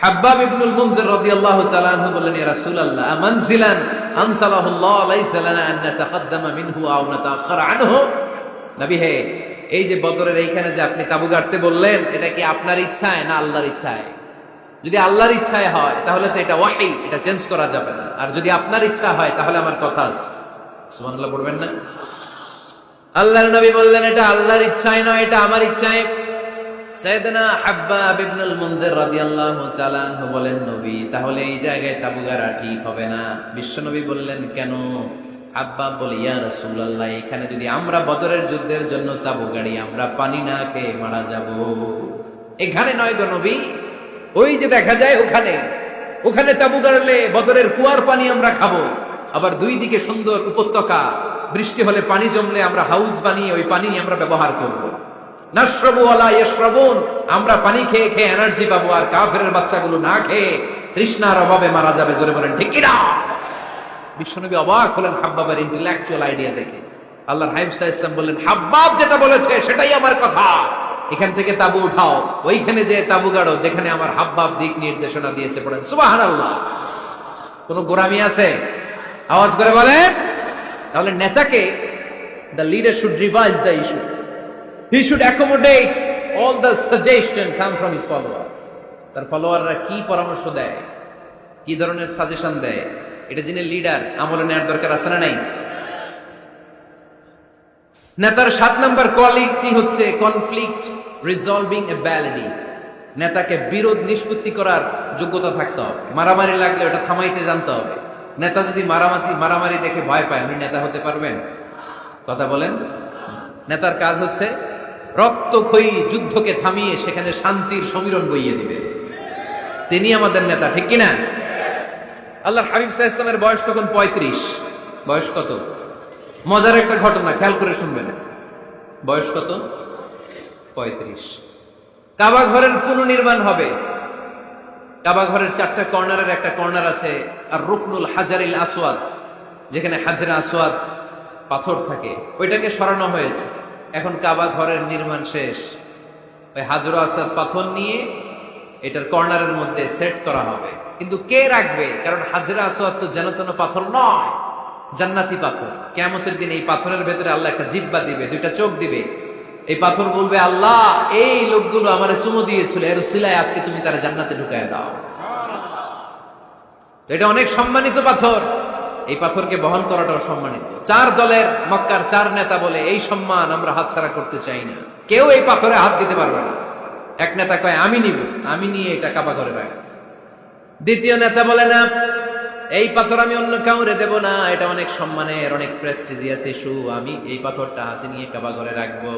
হাব্বাব ইবনুল মুনজির রাদিয়াল্লাহু তাআলা আনহু বললেন, ইয়া রাসূলুল্লাহ, আমানজিলান আনসালাহুল্লাহ লাইসা লানা আন নাতাকাদ্দামা মিনহু আও নাতাআখারা আনহু। নবী হে, এই যে বদরের এইখানে যে আপনি তাঁবু গাড়তে বললেন, এটা কি আপনার ইচ্ছায় না আল্লাহর ইচ্ছায়? যদি আল্লাহর ইচ্ছায় হয় তাহলে তো এটা ওয়াহী, এটা চেঞ্জ করা যাবে না। আর যদি আপনার ইচ্ছা হয় তাহলে আমার কথা আছে। সুবহানাল্লাহ পড়বেন না? আল্লাহর নবী বললেন এটা আল্লাহর ইচ্ছায় নয়, এটা আমার ইচ্ছায়। সাইয়েদনা হাব্বাব ইবনুল মুনজির রাদিয়াল্লাহু তাআলা আনহু বলেন, নবী তাহলে এই জায়গায় তাঁবু গাড়া ঠিক হবে না। বিশ্বনবী বললেন, কেন? হাব্বাব বলে, ইয়া রাসূলুল্লাহ, এখানে যদি আমরা বদরের যুদ্ধের জন্য তাঁবু গাড়ি, আমরা পানি না খেয়ে মারা যাব। এখানে নয় গো নবী, ওই যে দেখা যায় ওখানে তাঁবু গাড়লে বদরের কুয়ার পানি আমরা খাবো। আবার দুই দিকে সুন্দর উপত্যকা, বৃষ্টি হলে পানি জমলে আমরা হাউস বানিয়ে ওই পানি আমরা ব্যবহার করব। নাশরাবু ওয়ালা ইয়াশরাবুন, আমরা পানি খেয়ে খেয়ে এনার্জি পাবো, আর কাফেরের বাচ্চাগুলো না খেয়ে তৃষ্ণার অভাবে মারা যাবে। জোরে বলেন ঠিক কি না? বিশ্বনবী অবাক হলেন হাব্বাবের ইন্টেলেকচুয়াল আইডিয়া দেখে। আল্লাহর হাবিব সাল্লাল্লাহু আলাইহি ওয়াসাল্লাম বললেন, হাব্বাব যেটা বলেছে সেটাই আমার কথা, এখান থেকে তাঁবু উঠাও, ওইখানে যে তাঁবু গাড়ো যেখানে আমার হাব্বাব দিক নির্দেশনা দিয়েছে। পড়েন সুবহানাল্লাহ। কোন গোরামি আছে? আওয়াজ করে বলেন। তাহলে নেতাকে, the leader should revise the issue. He should accommodate all the suggestion come from his follower. তার ফলোয়াররা কি পরামর্শ দেয়, কি ধরনের সাজেশন দেয়, এটা যিনি লিডার আমলে নেওয়ার দরকার আছে না নাই? নেতার 7 নম্বর কোয়ালিটি হচ্ছে কনফ্লিক্ট রিজলভিং এবিলিটি। নেতাকে বিরোধ নিষ্পত্তি করার যোগ্যতা থাকতে হবে। মারামারি লাগলে ওটা থামাইতে জানতে হবে। নেতা যদি মারামারি দেখে ভয় পায়, উনি নেতা হতে পারবেন? কথা বলেন। নেতার কাজ হচ্ছে রক্তক্ষয়ী যুদ্ধকে থামিয়ে সেখানে শান্তির সমীরণ বইয়ে দিবে। তিনি আমাদের নেতা, ঠিক কিনা? আল্লাহর হাবিব সাল্লাল্লাহু আলাইহি ওয়াসাল্লামের বয়স তখন 35। বয়স কত? মজার একটা ঘটনা, খেয়াল করে শুনবেন। বয়স কত? 35। কাবা ঘরের পুনর্নির্মাণ হবে। কাবা ঘরের 4টা কর্নারের একটা কর্নার আছে আর রুকনুল হাজারিল আসওয়াদ, যেখানে হাজরে আসওয়াদ পাথর থাকে, ওইটাকে সরানো হয়েছে। এখন কাবা ঘরের নির্মাণ শেষ, ওই হাজর আসওয়াদ পাথর নিয়ে এটার কর্নারের মধ্যে সেট করা হবে। কিন্তু কে রাখবে? কারণ হাজরে আসওয়াদ তো যেন তেন পাথর নয়, জান্নাতি পাথর। কিয়ামতের দিন এই পাথরের ভেতরে আল্লাহ একটা জিহ্বা দিবে, 2টা চোখ দিবে। এই পাথর বলবে, আল্লাহ এই লোকগুলো আমারে চুমু দিয়েছিল, এর উসিলায় আজকে তুমি তারা জান্নাতে ঢুকায় দাও। তো এটা অনেক সম্মানিত পাথর, এই পাথরকে বহন করাটাও সম্মানিত। 4 দলের মক্কার 4 নেতা বলে, এই সম্মান আমরা হাতছাড়া করতে চাই না, কেউ এই পাথরে হাত দিতে পারবে না। এক নেতা কয়, আমি নিব, আমি নিয়ে এটা কাবা ঘরে রাখবো। দ্বিতীয় নেতা বলে, না, এই পাথর আমি অন্য কাউরে দেব না, এটা অনেক সম্মানের, অনেক প্রেস্টিজিয়াস ইস্যু, আমি এই পাথরটা হাতে নিয়ে কাবা ঘরে রাখবো।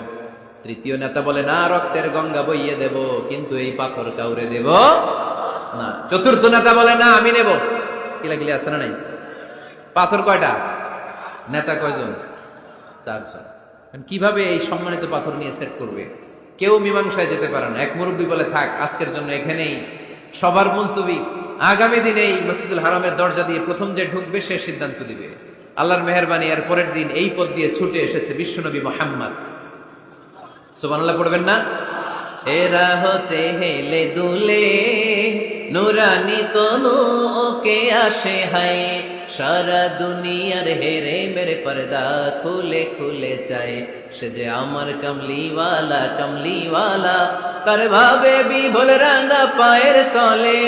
তৃতীয় নেতা বলে, না, রক্তের গঙ্গা বইয়ে দেব, কিন্তু এই পাথর কাউরে দেব না। চতুর্থ নেতা বলে, না, আমি নেব। কিলাকিলি আছে না নাই? পাথর কয়টা? নেতা কয়জন? 4 জন। কিভাবে এই সম্মানিত পাথর নিয়ে সেট করবে? কেউ মীমাংসায় যেতে পারে না। এক মুরব্বী বলে, থাক, আজকের জন্য এখানেই সবার মুলতবি, আগামী দিনে এই মসজিদুল হারামের দরজা দিয়ে প্রথম যে ঢুকবে সে সিদ্ধান্ত দিবে। আল্লাহর মেহেরবানি, এর পরের দিন এই পথ দিয়ে ছুটে এসেছে বিশ্বনবী মুহাম্মদ। সুবহানাল্লাহ পড়বেন না? এরা হতে হেলে দুলে নুরানি তনু ওকে আসে হায়, সারা দুনিয়ার হেরে মেরে পর্দা খুলে খুলে চায়, সে যে আমার কমলিওয়ালা কমলিওয়ালা, তার ভাবে বিভোল রাঙা পায়ের তলে,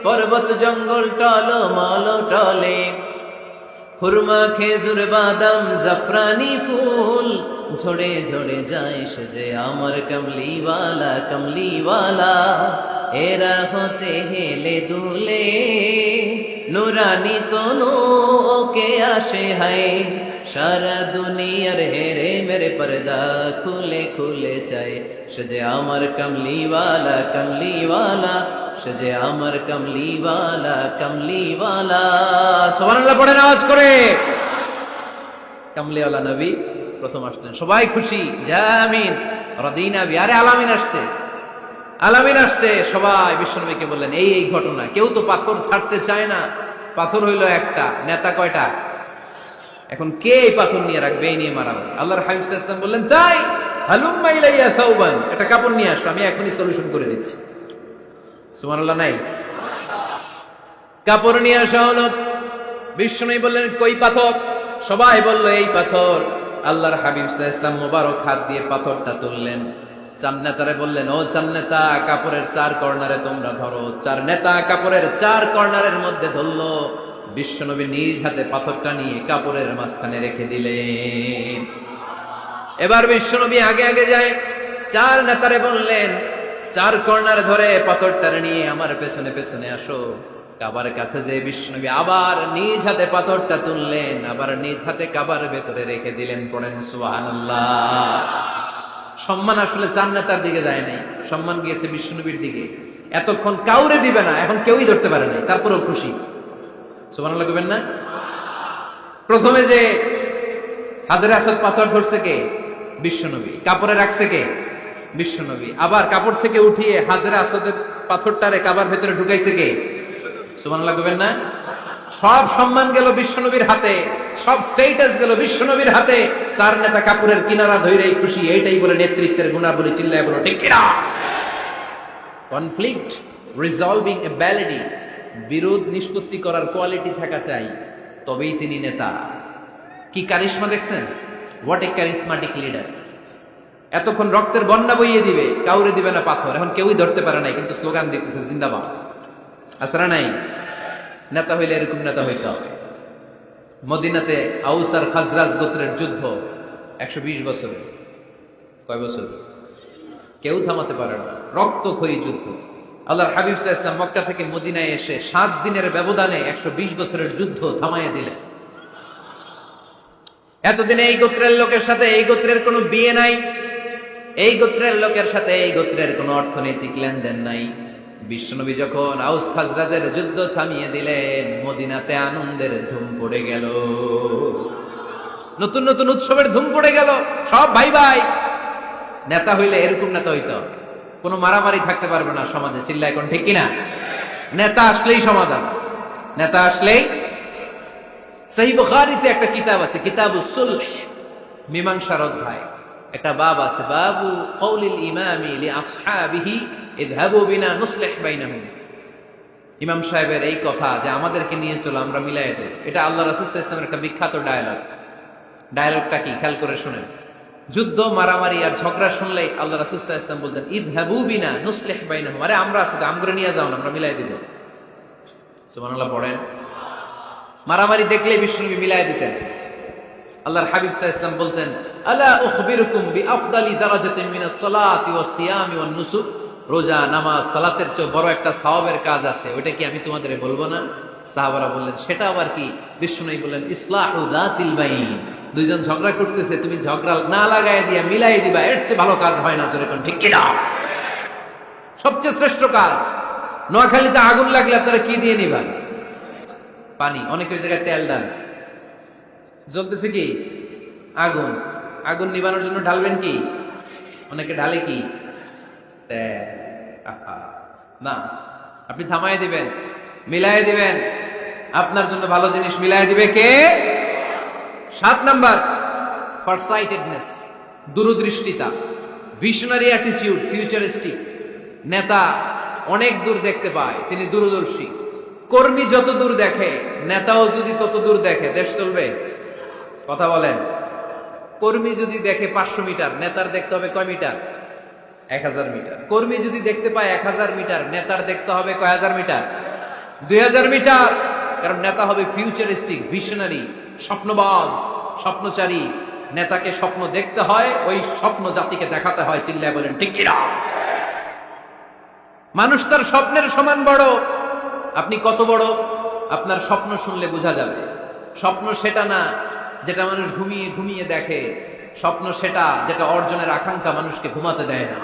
পর্বত জঙ্গল টল মল টলে, খুরমা খেজুর বাদাম জাফরানি ফুল ঝরে ঝরে যায়, সে যে আমার কমলিওয়ালা কমলিওয়ালা। এরা হতে হেলে দুলে নুরানি তনু ওকে আসে হায়, সারা দুনিয়ার হেরে মেরে পর্দা খুলে খুলে চায়, সে যে আমার কমলিওয়ালা কমলিওয়ালা, সে যে আমার কমলিওয়ালা কমলিওয়ালা। সুবহানাল্লাহ পড়েন আওয়াজ করে। কমলিওয়ালা নবী প্রথম আসলেন, সবাই খুশি, জামিন রাদিনা বি। আরে আলামিন আসছে, আলামিন আসছে। সবাই বিশ্বনবীকে বললেন এই এই ঘটনা। কেউ তো পাথর ছাড়তে চায় না। পাথর হইল একটা, নেতা কয়টা? এখন কে এই পাথর নিয়ে রাখবে? এই নিয়ে মারামারি। আল্লাহর হাবিব সাল্লাল্লাহু আলাইহি ওয়াসাল্লাম বললেন তাই হালুম্মা ইলাইয়া সাউবান, একটা কাপড় নিয়ে আসো, আমি এখনই সলিউশন করে দিচ্ছি। সুবহানাল্লাহ নাই? কাপড় নিয়ে আসা হলো। বিশ্বনবী বললেন কই পাথর? সবাই বলল এই পাথর। আল্লাহর হাবিব সাল্লাল্লাহু আলাইহি ওয়াসাল্লাম মোবারক হাত দিয়ে পাথরটা তুললেন। চার নেতারে বললেন ও চার নেতা, কাপড়ের চার কর্নারে তোমরা ধরো। চার নেতা কাপড়ের চার কর্নারের মধ্যে ধরলো। বিশ্বনবী নিজ হাতে পাথরটা নিয়ে কাপড়ের মাঝখানে রেখে দিলেন। এবার বিশ্বনবী আগে আগে যায়, চার নেতারে বললেন চার কর্নার ধরে পাথরটা নিয়ে আমার পেছনে পেছনে আসো। কাবার কাছে যে বিশ্বনবী আবার নিজ হাতে পাথরটা তুললেন, আবার নিজ হাতে কাবার ভেতরে রেখে দিলেন। পড়েন সুবহানাল্লাহ। সম্মান আসলে চার নেতার দিকে যায় নাই, সম্মান গিয়েছে বিশ্বনবীর দিকে। এতক্ষণ কাউরে দিবে না, এখন কেউই ধরতে পারে নাই, তারপরেও খুশি। সুবহানাল্লাহ কইবেন না? প্রথমে যে হাজরে আসওয়াদ পাথর ধরছে কে? বিশ্বনবী। কাপড়ে রাখছে কে? বিশ্বনবী। আবার কাপড় থেকে উঠিয়ে হাজরে আসওয়াদের পাথরটারে কাবার ভেতরে ঢুকাইছে কে? সুবহানাল্লাহ কইবেন না? সব সম্মান গেল বিশ্বনবীর হাতে, সব স্টেটাস গেল বিশ্বনবীর হাতে। চার নেতা কাপড়ের কিনারা ধইরেই খুশি। এইটাই বলে নেতৃত্বের গুণাবলী। চিল্লায় বলো ঠিক কিনা? কনফ্লিক্ট রিজলভিং এবিলিটি, বিরোধ নিষ্পত্তি করার কোয়ালিটি থাকা চাই, তবেই তিনি নেতা। কি কারিশমা দেখছেন? What a charismatic leader. এতক্ষণ রক্তের বন্যা বইয়ে দিবে, কাউরে দিবে না পাথর। এখন কেউই ধরতে পারে নাই, কিন্তু স্লোগান দিতেছে জিন্দাবাদ। আসরা নাই? নেতা হইলে এরকম নেতা হইতে হবে। মদিনাতে আউস আর খাজরাজ গোত্রের যুদ্ধ 120 বছরের। কয় বছর? কেউ থামাতে পারে না, রক্তক্ষয়ী যুদ্ধ। আল্লাহর হাবিব সাল্লাল্লাহু আলাইহি ওয়াসাল্লাম মক্কা থেকে মদিনায় এসে 7 দিনের ব্যবধানে 120 বছরের যুদ্ধ থামাইয়া দিলেন। এতদিনে এই গোত্রের লোকের সাথে এই গোত্রের কোনো বিয়ে নাই, এই গোত্রের লোকের সাথে এই গোত্রের কোনো অর্থনৈতিক লেনদেন নাই। বিশ্বনবী যখন আউস খাজরাজের যুদ্ধ থামিয়ে দিলেন, মদিনাতে আনন্দের ধুম পড়ে গেল, নতুন নতুন উৎসবের ধুম পড়ে গেল। সব ভাই ভাই। নেতা হইলে এরকম নেতা হইতে হবে, কোনো মারামারি থাকতে পারবে না সমাজে। চিল্লা এখন ঠিক কিনা? নেতা আসলেই সমাধান, নেতা আসলেই। সহিহ বুখারীতে একটা কিতাব আছে, কিতাবুস সুলহ, মীমাংসার অধ্যায়। একটা বাব আছে, বাবু কওলিল ইমামি লি আসহাবিহি ইযহাবু বিনা নুসলিহ বাইনাহুম। ইমাম সাহেবের এই কথা যে আমাদেরকে নিয়ে চলো, আমরা মিলাই দেব। এটা আল্লাহ রাসূল সাল্লাল্লাহু আলাইহি ওয়াসাল্লামের একটা বিখ্যাত ডায়ালগ। ডায়ালগটা কি খেয়াল করে শুনেন। যুদ্ধ মারামারি আর ঝগড়া শুনলেই আল্লাহ রাসূল সাল্লাল্লাহু আলাইহি ওয়াসাল্লাম বলতেন ইযহাবু বিনা নুসলিহ বাইনাহুম। আরে আমরা আছি তো, আমগরে নিয়ে যাও না, আমরা মিলাই দিব। সুবহানাল্লাহ পড়েন। মারামারি দেখলেই বিশ্বনবী মিলাই দিতেন। আল্লাহর হাবিব সাল্লাল্লাহু আলাইহি ওয়াসাল্লাম বলতেন আলা উখবিরুকুম বিআফদালি দারাজাতিন মিনাস সালাতি ওয়াস সিয়ামি ওয়ান নুসুক। রোজা, নামাজ, সালাতের চেয়ে বড় একটা সওয়াবের কাজ আছে, ওইটা কি আমি তোমাদের বলবো না? সাহাবারা বললেন সেটা আবার কি? বিশ্বনবী বললেন ইসলাহু যাতিল বাইন। দুইজন ঝগড়া করতেছে, তুমি ঝগড়া না লাগায় দিয়া মিলাই দিবা, এর চেয়ে ভালো কাজ হয় না। যেরকম ঠিক কিনা? সবচেয়ে শ্রেষ্ঠ কাজ। নোয়াখালীতে আগুন লাগলে আপনারা কি দিয়ে নিবেন? পানি। অনেক ওই জায়গায় তেল ডাল। জ্বলতেছে কি? আগুন। আগুন নিবানোর জন্য ঢালবেন কি? অনেকে ঢালে কি? না, আপনি থামায় দিবেন, মিলাই দিবেন। আপনার জন্য ভালো জিনিস মিলাই দিবে কে? 7 নাম্বার, ফারসাইটেডনেস, দূরদৃষ্টিতা, ভিশনারি অ্যাটিটিউড, ফিউচারিস্টিক। নেতা অনেক দূর দেখতে পায়, তিনি দূরদর্শী। কর্মী যত দূর দেখে, নেতাও যদি তত দূর দেখে, দেশ চলবে? কথা বলেন। কর্মী যদি দেখে 500 মিটার, নেতার দেখতে হবে কয় মিটার? 1000 মিটার। কর্মী যদি দেখতে পায় 1000 মিটার, নেতার দেখতে হবে কয় হাজার মিটার? 2000 মিটার। কারণ নেতা হবে ফিউচারিস্টিক, ভিশনারি, স্বপ্নবাজ, স্বপ্নচারী। নেতাকে স্বপ্ন দেখতে হয়, ওই স্বপ্ন জাতিকে দেখাতে হয়। চিল্লায় বলেন ঠিক কিনা? মানুষ তার স্বপ্নের সমান বড়। আপনি কত বড় আপনার স্বপ্ন শুনলে বোঝা যাবে। স্বপ্ন সেটা না যেটা মানুষ ঘুমিয়ে ঘুমিয়ে দেখে, স্বপ্ন সেটা যেটা অর্জনের আকাঙ্ক্ষা মানুষকে ঘুমাতে দেয় না।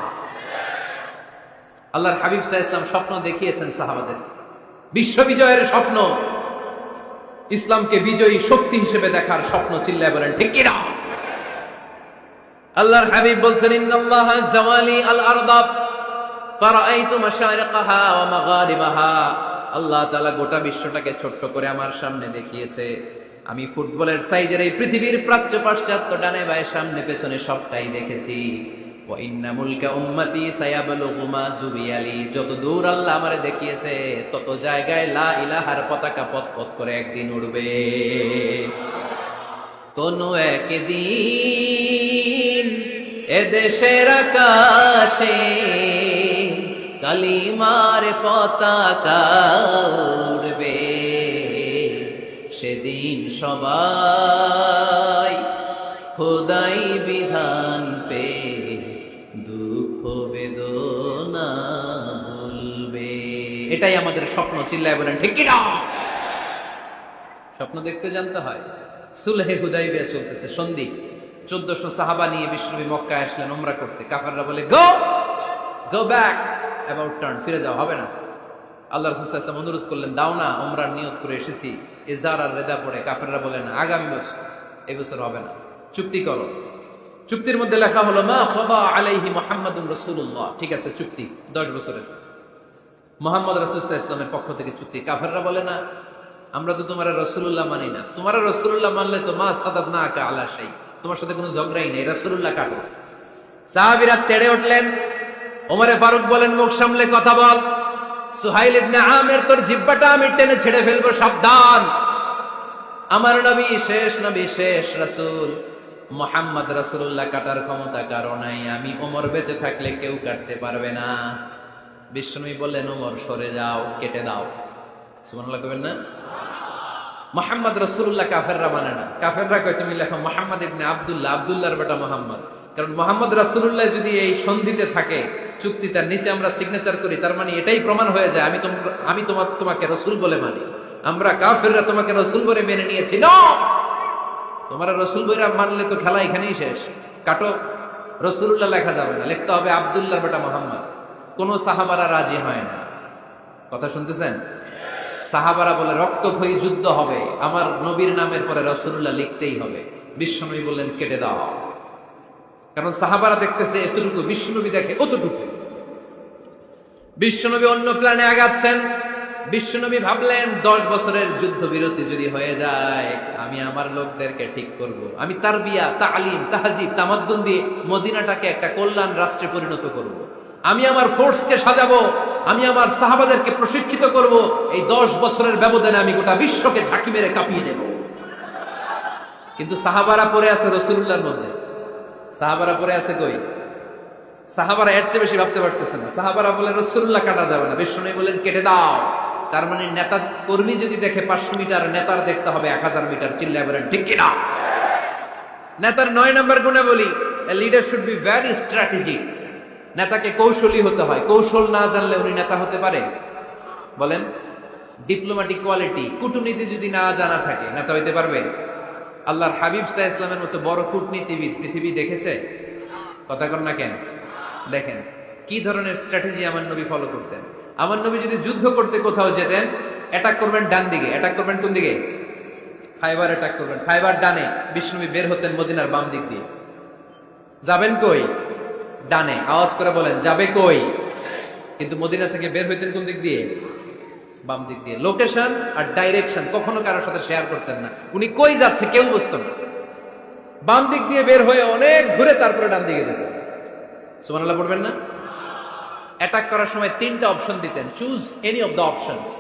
আল্লাহর হাবিব সাল্লাল্লাহু আলাইহি ওয়াসাল্লাম স্বপ্ন দেখিয়েছেন সাহাবাদের, বিশ্ব বিজয়ের স্বপ্ন, ইসলামকে বিজয়ী শক্তি হিসেবে দেখার স্বপ্ন। চিল্লায় বলেন ঠিক কি না? আল্লাহর হাবিব বলতেন, ইন্নাল্লাহা জাওয়ালি আল আরদা ফারাআইতু মাশারিকাহা ওয়া মাগারিবাহা। আল্লাহ তাআলা গোটা বিশ্বটাকে ছোট্ট করে আমার সামনে দেখিয়েছে। আমি ফুটবলের সাইজের এই পৃথিবীর প্রাচ্য পাশ্চাত্য ডানে বায়ে সামনে পেছনে সবটাই দেখেছি। ওয়া ইন্না মুলকা উম্মতি সায়াবলুগু মা জুবিয়ালি। যত দূর আল্লাহ আমারে দেখিয়েছে তত জায়গায় লা ইলাহার পতাকা পতপত করে একদিন উড়বে। কোন একদিন এদেশের আকাশে কালিমার পতাকা উড়বে। সেদিন সবাই খোদাই বিধান পে দুঃখ বেদনা ভুলবে। এটাই আমাদের স্বপ্ন। চিল্লায় বলেন ঠিক কি না? স্বপ্ন দেখতে জানতে হয়। সুলহে হুদাইবিয়া চলতেছে, সন্ধি। 1400 সাহাবা নিয়ে বিশ্বনবী মক্কায় আসলেন উমরা করতে। কাফেররা বলে গো ব্যাক, অ্যাবাউট টার্ন, ফিরে যাও, হবে না। আল্লাহ রাসূল সাল্লাল্লাহু আলাইহি ওয়াসাল্লাম অনুরোধ করলেন, দাও না, উমরার নিয়ত করে এসেছি। ইজার আর রেদা পড়ে কাফেররা বলেন আগামী বছর, এই বছর হবে না, চুক্তি করো। চুক্তির মধ্যে লেখা হলো মা খাবা আলাইহি মুহাম্মাদুর রাসূলুল্লাহ। ঠিক আছে, চুক্তি 10 বছরের, মুহাম্মদ রাসূল সাল্লাল্লাহু আলাইহি ওয়াসাল্লামের পক্ষ থেকে চুক্তি। কাফেররা বলে না, আমরা তো তোমার রাসূলুল্লাহ মানি না। তোমার রাসূলুল্লাহ মানলে তো মা সাদাদনাকা আলা শাই, তোমার সাথে কোনো ঝগড়াই নেই, রাসূলুল্লাহ কাটো। সাহাবীরা তেড়ে উঠলেন। ওমরে ফারুক বলেন, মুখ সামলে কথা বল। সুহাইল ইবনে আমির, তোর জিহ্বাটা আমি টেনে ছেড়ে ফেলবো, সাবধান। আমার নবী শেষ নবী, শেষ রাসূল মুহাম্মদ রাসূলুল্লাহ কাটার ক্ষমতা কারো নাই। আমি ওমর বেঁচে থাকলে কেউ কাটতে পারবে না। বিশ্বনবী বললেন, ওমর সরে যাও, কেটে দাও। সুবহানাল্লাহ কইবেন না? মুহাম্মদ রাসূলুল্লাহ কাফেররা মানে না। কাফেররা কয় তুমি লেখো মুহাম্মদ ইবনে আব্দুল্লাহ, আব্দুল্লাহর বেটা মুহাম্মদ। কারণ মুহাম্মদ রাসূলুল্লাহ যদি এই সন্ধিতে থাকে, চুক্তি তার নিচে আমরা সিগনেচার করি, তার মানে এটাই প্রমাণ হয়ে যায় আমি তোমাকে রাসূল বলে মানি। আমরা কাফেররা তোমাকে রাসূল বলে মেনে নিয়েছি। না, তোমরা রাসূল বলে মানলে তো খেলা এখানেই শেষ। কাটো, রাসূলুল্লাহ লেখা যাবে না, লিখতে হবে আব্দুল্লাহর বেটা মুহাম্মদ। কোন সাহাবারা রাজি হয় না। কথা শুনতেছেন? সাহাবারা বলে রক্তক্ষয়ী যুদ্ধ হবে, আমার নবীর নামের পরে রাসূলুল্লাহ লিখতেই হবে। বিশ্বনবী বললেন কেটে দাও। কারণ সাহাবারা দেখতেছে এতটুকু, বিশ্বনবী দেখে অতটুকু। বিশ্বনবী অন্য প্ল্যানে আগাচ্ছেন। বিশ্বনবী ভাবলেন 10 বছরের যুদ্ধ বিরতি যদি হয়ে যায়, আমি আমার লোকদেরকে ঠিক করব। আমি তারবিয়া, তালিম, তাহজিব, তামাদ্দুন দিয়ে মদিনাটাকে একটা কল্যাণ রাষ্ট্রে পরিণত করব। আমি আমার ফোর্সকে সাজাবো, আমি আমার সাহাবাদেরকে প্রশিক্ষিত করব। এই 10 বছরের ব্যবধানে আমি গোটা বিশ্বকে ঝাঁকি মেরে কাঁপিয়ে দেব। কিন্তু সাহাবারা পড়ে আছে রাসূলুল্লাহর মধ্যে। সাহাবারা পড়ে আছে কই? সাহাবারা এর চেয়ে বেশি ভাবতে পারতেছে না। সাহাবারা বলে রাসূলুল্লাহ কাটা যাবে না। বিশ্বনবী বলেন কেটে দাও। তার মানে নেতা কর্মী যদি দেখে 500 মিটার, নেতার দেখতে হবে 1000 মিটার। চিল্লায় বলেন ঠিক কি না? নেতার 9 নম্বর গুণে বলি, a leader should be very strategic. নেতাকে কৌশলী হতে হয়। কৌশল না জানলে উনি নেতা হতে পারে? বলেন, ডিপ্লোম্যাটিক কোয়ালিটি, কূটনীতি যদি না জানা থাকে নেতা হইতে পারবে? আল্লাহর হাবিব সাল্লাল্লাহু আলাইহি ওয়াসাল্লামের মতো বড় কূটনীতিবিদ পৃথিবী দেখেছে? কথা কর না কেন? দেখেন কি ধরনের স্ট্র্যাটেজি আমার নবী ফলো করতেন। আমার নবী যদি যুদ্ধ করতে কোথাও যেতেন, অ্যাটাক করবেন ডান দিকে। অ্যাটাক করবেন কোন দিকে? খায়বার অ্যাটাক করবেন, খায়বার ডানে। বিশ্বনবী বের হতেন মদিনার বাম দিক দিয়ে। যাবেন কই? ডানে। আওয়াজ করে বলেন, যাবে কই? কিন্তু মদিনা থেকে বের হইতেন কোন দিক দিয়ে? বাম দিক দিয়ে। লোকেশন আর ডাইরেকশন কখনো কারোর সাথে শেয়ার করতেন না। উনি কই যাচ্ছে কেউ বুঝতো না। বাম দিক দিয়ে বের হয়ে অনেক ঘুরে তারপরে ডান দিকে যেতেন। সুবহানাল্লাহ পড়বেন না? অ্যাটাক করার সময় 3টা অপশন দিতেন, choose any of the options.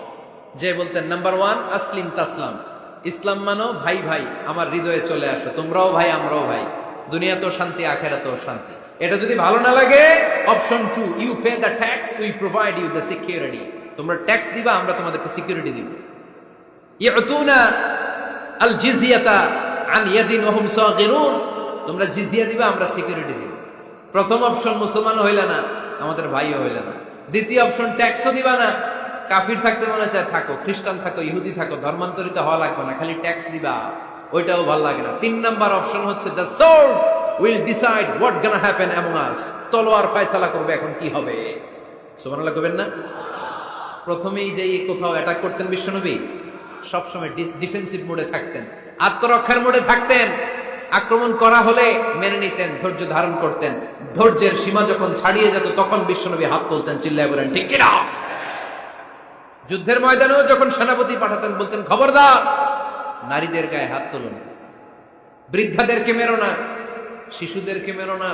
যে বলতেন নাম্বার 1 আসলিম তাসলাম, ইসলাম মানো, ভাই ভাই আমার হৃদয়ে চলে আসো, তোমরাও ভাই আমরাও ভাই, দুনিয়াতেও শান্তি আখিরাতেও শান্তি। এটা যদি ভালো না লাগে, option 2 you pay the tax, we provide you the security. তোমরা ট্যাক্স দিবা, আমরা তোমাদেরকে সিকিউরিটি দিব। ইয়াতুনা আল জিজিয়াতা আন ইয়াদিন ওয়া হুম সাগিরুন, তোমরা জিজিয়া দিবা, আমরা সিকিউরিটি দিব। প্রথম অপশন মুসলমান হইলা না, আমাদের ভাইও হইলা না। দ্বিতীয় অপশন ট্যাক্সও দিবা না, কাফির থাকতে মনে চায় থাকো, খ্রিস্টান থাকো, ইহুদি থাকো, ধর্মান্তরিত হওয়া লাগবে না, খালি ট্যাক্স দিবা। ওইটাও ভালো লাগে না। 3 নাম্বার অপশন হচ্ছে the sword will decide what gonna happen among আস, তলোয়ার ফয়সালা করবে এখন কি হবে। সুবহানাল্লাহ কইবেন না? প্রথমেই যে কোথাও অ্যাটাক করতেন বিশ্বনবী, সবসময় ডিফেন্সিভ মোডে থাকতেন, আত্মরক্ষার মোডে থাকতেন। আক্রমণ করা হলে মেনে নিতেন, ধৈর্য ধারণ করতেন। ধৈর্যের সীমা যখন ছাড়িয়ে যেত তখন বিশ্বনবী হাত তুলতেন, চিল্লায় বলেন ঠিক কিনা। যুদ্ধের ময়দানেও যখন সেনাপতি পাঠাতেন বলতেন খবরদার নারীদের গায়ে হাত তুলুন, বৃদ্ধাদেরকে মেরো না, শিশুদেরকে মেরো না,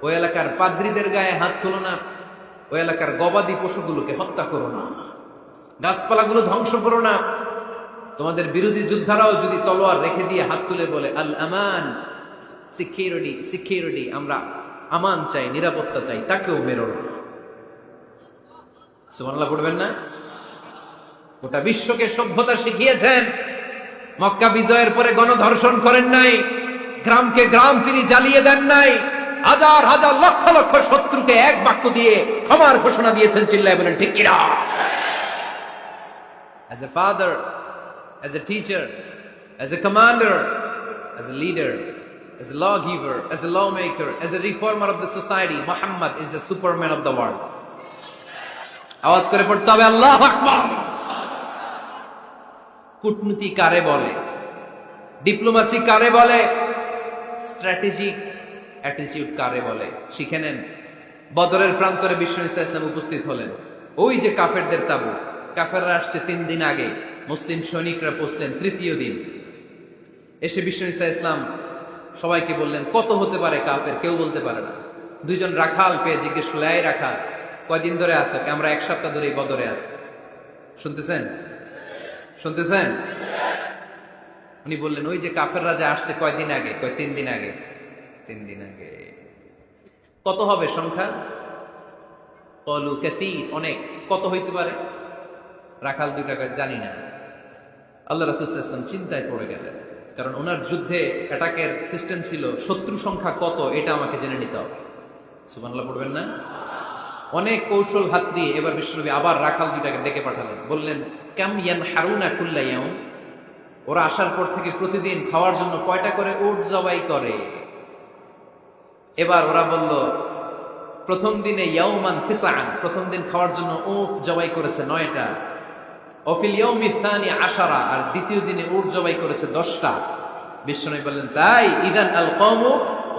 ওই এলাকার পাদ্রীদের গায়ে হাত তুলো না, ওই এলাকার গবাদি পশুগুলোকে হত্যা করো না, গাছপালাগুলো ধ্বংস করো না। তোমাদের বিরোধী যোদ্ধারাও যদি তলোয়ার রেখে দিয়ে হাত তুলে বলে আল আমান, সিকিউরিটি সিকিউরিটি, আমরা আমান চাই, নিরাপত্তা চাই, তাকেও মেরো না। সুবহানাল্লাহ পড়বেন না? গোটা বিশ্বকে সভ্যতা শিখিয়েছেন। মক্কা বিজয়ের পরে গণধর্ষণ করেন নাই, গ্রামকে গ্রাম তিনি জ্বালিয়ে দেন নাই, হাজার হাজার লক্ষ লক্ষ শত্রুকে এক বাক্য দিয়ে ক্ষমার ঘোষণা দিয়েছেন, চিল্লায় বলেন ঠিক কিনা। As a father, as a teacher, as a commander, as a leader, as a lawgiver, as a lawmaker, as a reformer of the society, Muhammad is the superman of the world. আওয়াজ করে পড়তে হবে আল্লাহু আকবার। কূটনীতি কারে বলে, diplomacy কারে বলে, স্ট্র্যাটেজিক অ্যাটিটিউড কারে বলে শিখে নেন। বদরের প্রান্তরে বিশ্ব ইসলাম উপস্থিত হলেন। ওই যে কাফেরদের তাবু, কাফেররা আসছে 3 দিন আগে, মুসলিম সৈনিকরা পৌঁছলেন 3য় দিন। এসে বিশ্ব ইসলাম সবাইকে বললেন কত হতে পারে কাফের, কেউ বলতে পারে না। 2 জন রাখাল পেয়ে জিজ্ঞেস করলে এই রাখাল কয়দিন ধরে আছো? আমরা 1 সপ্তাহ ধরে বদরে আছি। শুনতেছেন শুনতেছেন? উনি বললেন ওই যে কাফেররা যে আসছে কয়দিন আগে? 3 দিন আগে। 3 দিন আগে। কত হবে সংখ্যা? কলু কাসীর, অনেক। কত হইতে পারে? রাখাল 2 টাকা জানি না। আল্লাহ রাসূল সাল্লাল্লাহু আলাইহি ওয়াসাল্লাম চিন্তায় পড়ে গেলেন, কারণ ওনার যুদ্ধে অ্যাটাকের সিস্টেম ছিল শত্রু সংখ্যা কত এটা আমাকে জেনে নিতে হবে। সুবহানাল্লাহ পড়বেন না? অনেক কৌশল হাত দিয়ে এবার বিশ্বনবী আবার রাখাল 2 টাকে ডেকে পাঠালেন, বললেন কাম ইয়ানহারুনা কুল্লা ইয়াউম, ওরা আসার পর থেকে প্রতিদিন খাওয়ার জন্য কয়টা করে উট জবাই করে? এবার ওরা বলল প্রথম দিনে ইয়াউমান তিসআন, প্রথম দিন খাওয়ার জন্য উট জবাই করেছে 9টা। অফিল ইয়াউমি সানি 10, আর দ্বিতীয় দিনে উট জবাই করেছে 10টা। বিশ্বনবী বললেন তাই ইদান আল কওমু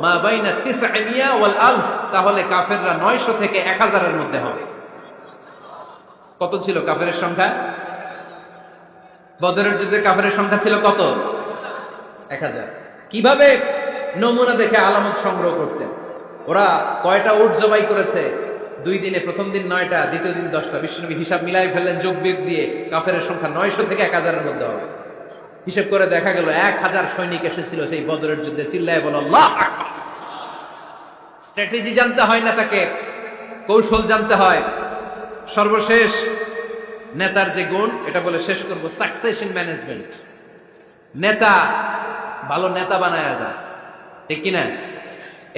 মা বাইনা 900 ওয়াল আলফ, তাহলে কাফেররা 900 থেকে 1000 এর মধ্যে হবে। কত ছিল কাফেরের সংখ্যা? বদরের যুদ্ধে কাফেরের সংখ্যা ছিল কত? 1000। কিভাবে নমুনা দেখে আলামত সংগ্রহ করতেন? ওরা কয়টা উট জবাই করেছে 2 দিনে? প্রথম দিন 9টা, দ্বিতীয় দিন 10টা। বিশ্বনবী হিসাব মিলাই ফেললেন যোগ বিয়োগ দিয়ে, কাফেরের সংখ্যা 900 থেকে 1000 এর মধ্যে হবে। হিসাব করে দেখা গেল 1000 সৈনিক এসেছিল সেই বদরের যুদ্ধে। চিল্লায় বলো আল্লাহু আকবার। স্ট্র্যাটেজি জানতে হয় না, তাকে কৌশল জানতে হয়। সর্বশেষ নেতার যে গুণ, এটা বলে শেষ করব, সাকসেশন ম্যানেজমেন্ট। নেতা ভালো নেতা বানায়া যায়, ঠিক কিনা?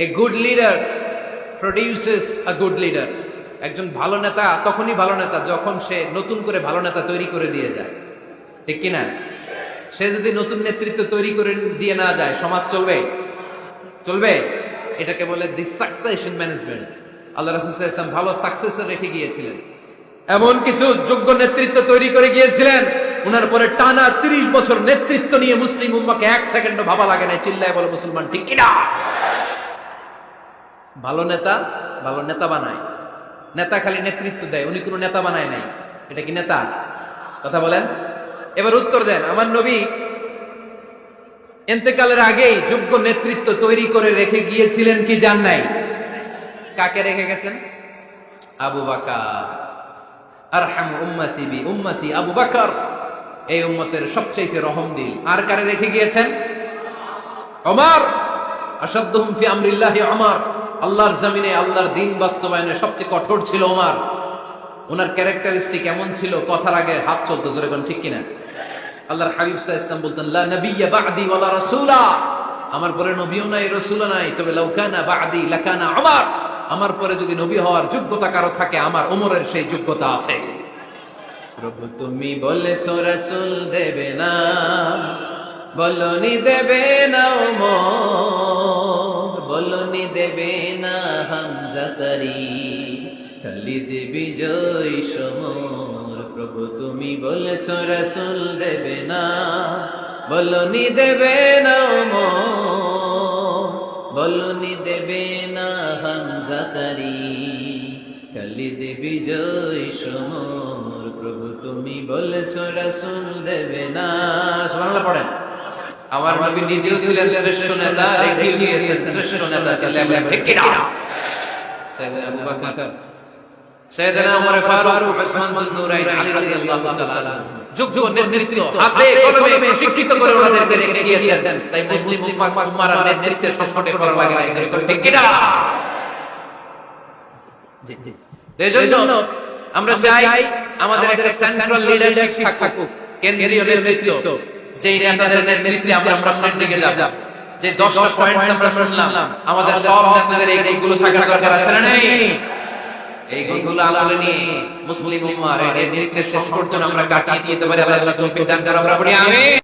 A good leader produces a good leader. একজন ভালো নেতা তখনই ভালো নেতা যখন সে নতুন করে ভালো নেতা তৈরি করে দিয়ে যায়, ঠিক কিনা? সে যদি নতুন নেতৃত্ব তৈরি করে দিয়ে না যায়, সমাজ চলবে? চলবে? এটাকে বলে দি সাকসেশন ম্যানেজমেন্ট। আল্লাহ রাসূল সাল্লাল্লাহু আলাইহি ওয়াসাল্লাম ভালো সাকসেসর রেখে গিয়েছিলেন, এমন কিছু যোগ্য নেতৃত্ব তৈরি করে গিয়েছিলেন, উনার পরে টানা 30 বছর নেতৃত্ব নিয়ে মুসলিম উম্মাহকে 1 সেকেন্ডও ভাবা লাগে না। চিল্লায় বলো মুসলমান ঠিক কিনা? ভালো নেতা ভালো নেতা বানায়। নেতা খালি নেতৃত্ব দেয়, উনি কোনো নেতা বানায় নাই। এটা কি নেতা? কথা বলেন। এবার উত্তর দেন। আমার নবী ইন্তেকালের আগেই যোগ্য নেতৃত্ব তৈরি করে রেখে গিয়েছিলেন কি জান নাই? কাকে রেখে গেছেন? আবু বকর। আরহাম উম্মতি বি উম্মতি আবু বকর, এই উম্মতের সবচেয়ে রহমদিল। আর কারে রেখে গিয়েছেন? ওমর। আশাদ্দুহুম ফি আমরিল্লাহি ওমর, আল্লাহর জমিনে আল্লাহর দ্বীন বাস্তবায়নে সবচেয়ে কঠোর ছিল ওমর। ওনার ক্যারেক্টারিস্টিক এমন ছিল, কথার আগে হাত চলতো, জোরে কোন ঠিক কিনা? আল্লাহর হাবিব সাল্লাল্লাহু আলাইহি ওয়াসাল্লাম বলতেন লা নাবিয়্যা বা'দি ওয়ালা রাসূলা, আমার পরে নবীও নাই রাসূলও নাই, তবে লাউ কানা বা'দি লাকানা ওমর, আমার পরে যদি নবী হওয়ার যোগ্যতা কারো থাকে আমার ওমরের সেই যোগ্যতা আছে। প্রভু তুমি বলেছো রাসূল দেবে না, বলনি দেবে না ওমর, বলনি দেবে না হামজা তারি, খালিদ বিজয় সমর। প্রভু তুমি বলেছ রাসূল দেবে না, বলনি দেবে না ওমর, বলনি দেবে না হামজা তারি, খালিদ বিজয় সমর। প্রভু তুমি বলেছ রাসূল দেবে না। সুবহানাল্লাহ পড়েন। আমার নবী নিজেও ছিলেন শ্রেষ্ঠ নেতা, রেখেও গিয়েছেন শ্রেষ্ঠ নেতা ছিলেন, ঠিক কি না? সাইয়েদনা আবু বকর, সাইয়েদনা ওমর ফারুক, উসমান যুননুরাইন, আলী রাদিয়াল্লাহু তাআলা যুগ যুগ নেতৃত্ব হাতে কলমে শিক্ষিত করে ওনাদেরকে রেখে গিয়েছেন। তাই মুসলিম উম্মাহর নেতৃত্বের সংকটে পড়া লাগে না, ঠিক কি না? জি জি। এজন্য আমরা চাই আমাদের একটা সেন্ট্রাল লিডারশিপ থাকুক, কেন্দ্রীয় নেতৃত্ব, যে নেতাদের নেতৃত্বে আমরা সামনের দিকে যাব। যে 10টা পয়েন্টস আমরা শুনলাম, আমাদের সব নেতাদের এই গুলো থাকার দরকার আছে না নেই? এই গুলো আমলে নিয়ে মুসলিম উম্মাহর এই নেতৃত্বের সংকট আমরা কাটিয়ে দিতে পারি। আল্লাহ তৌফিক দান করুন। আমরা বলি আমিন।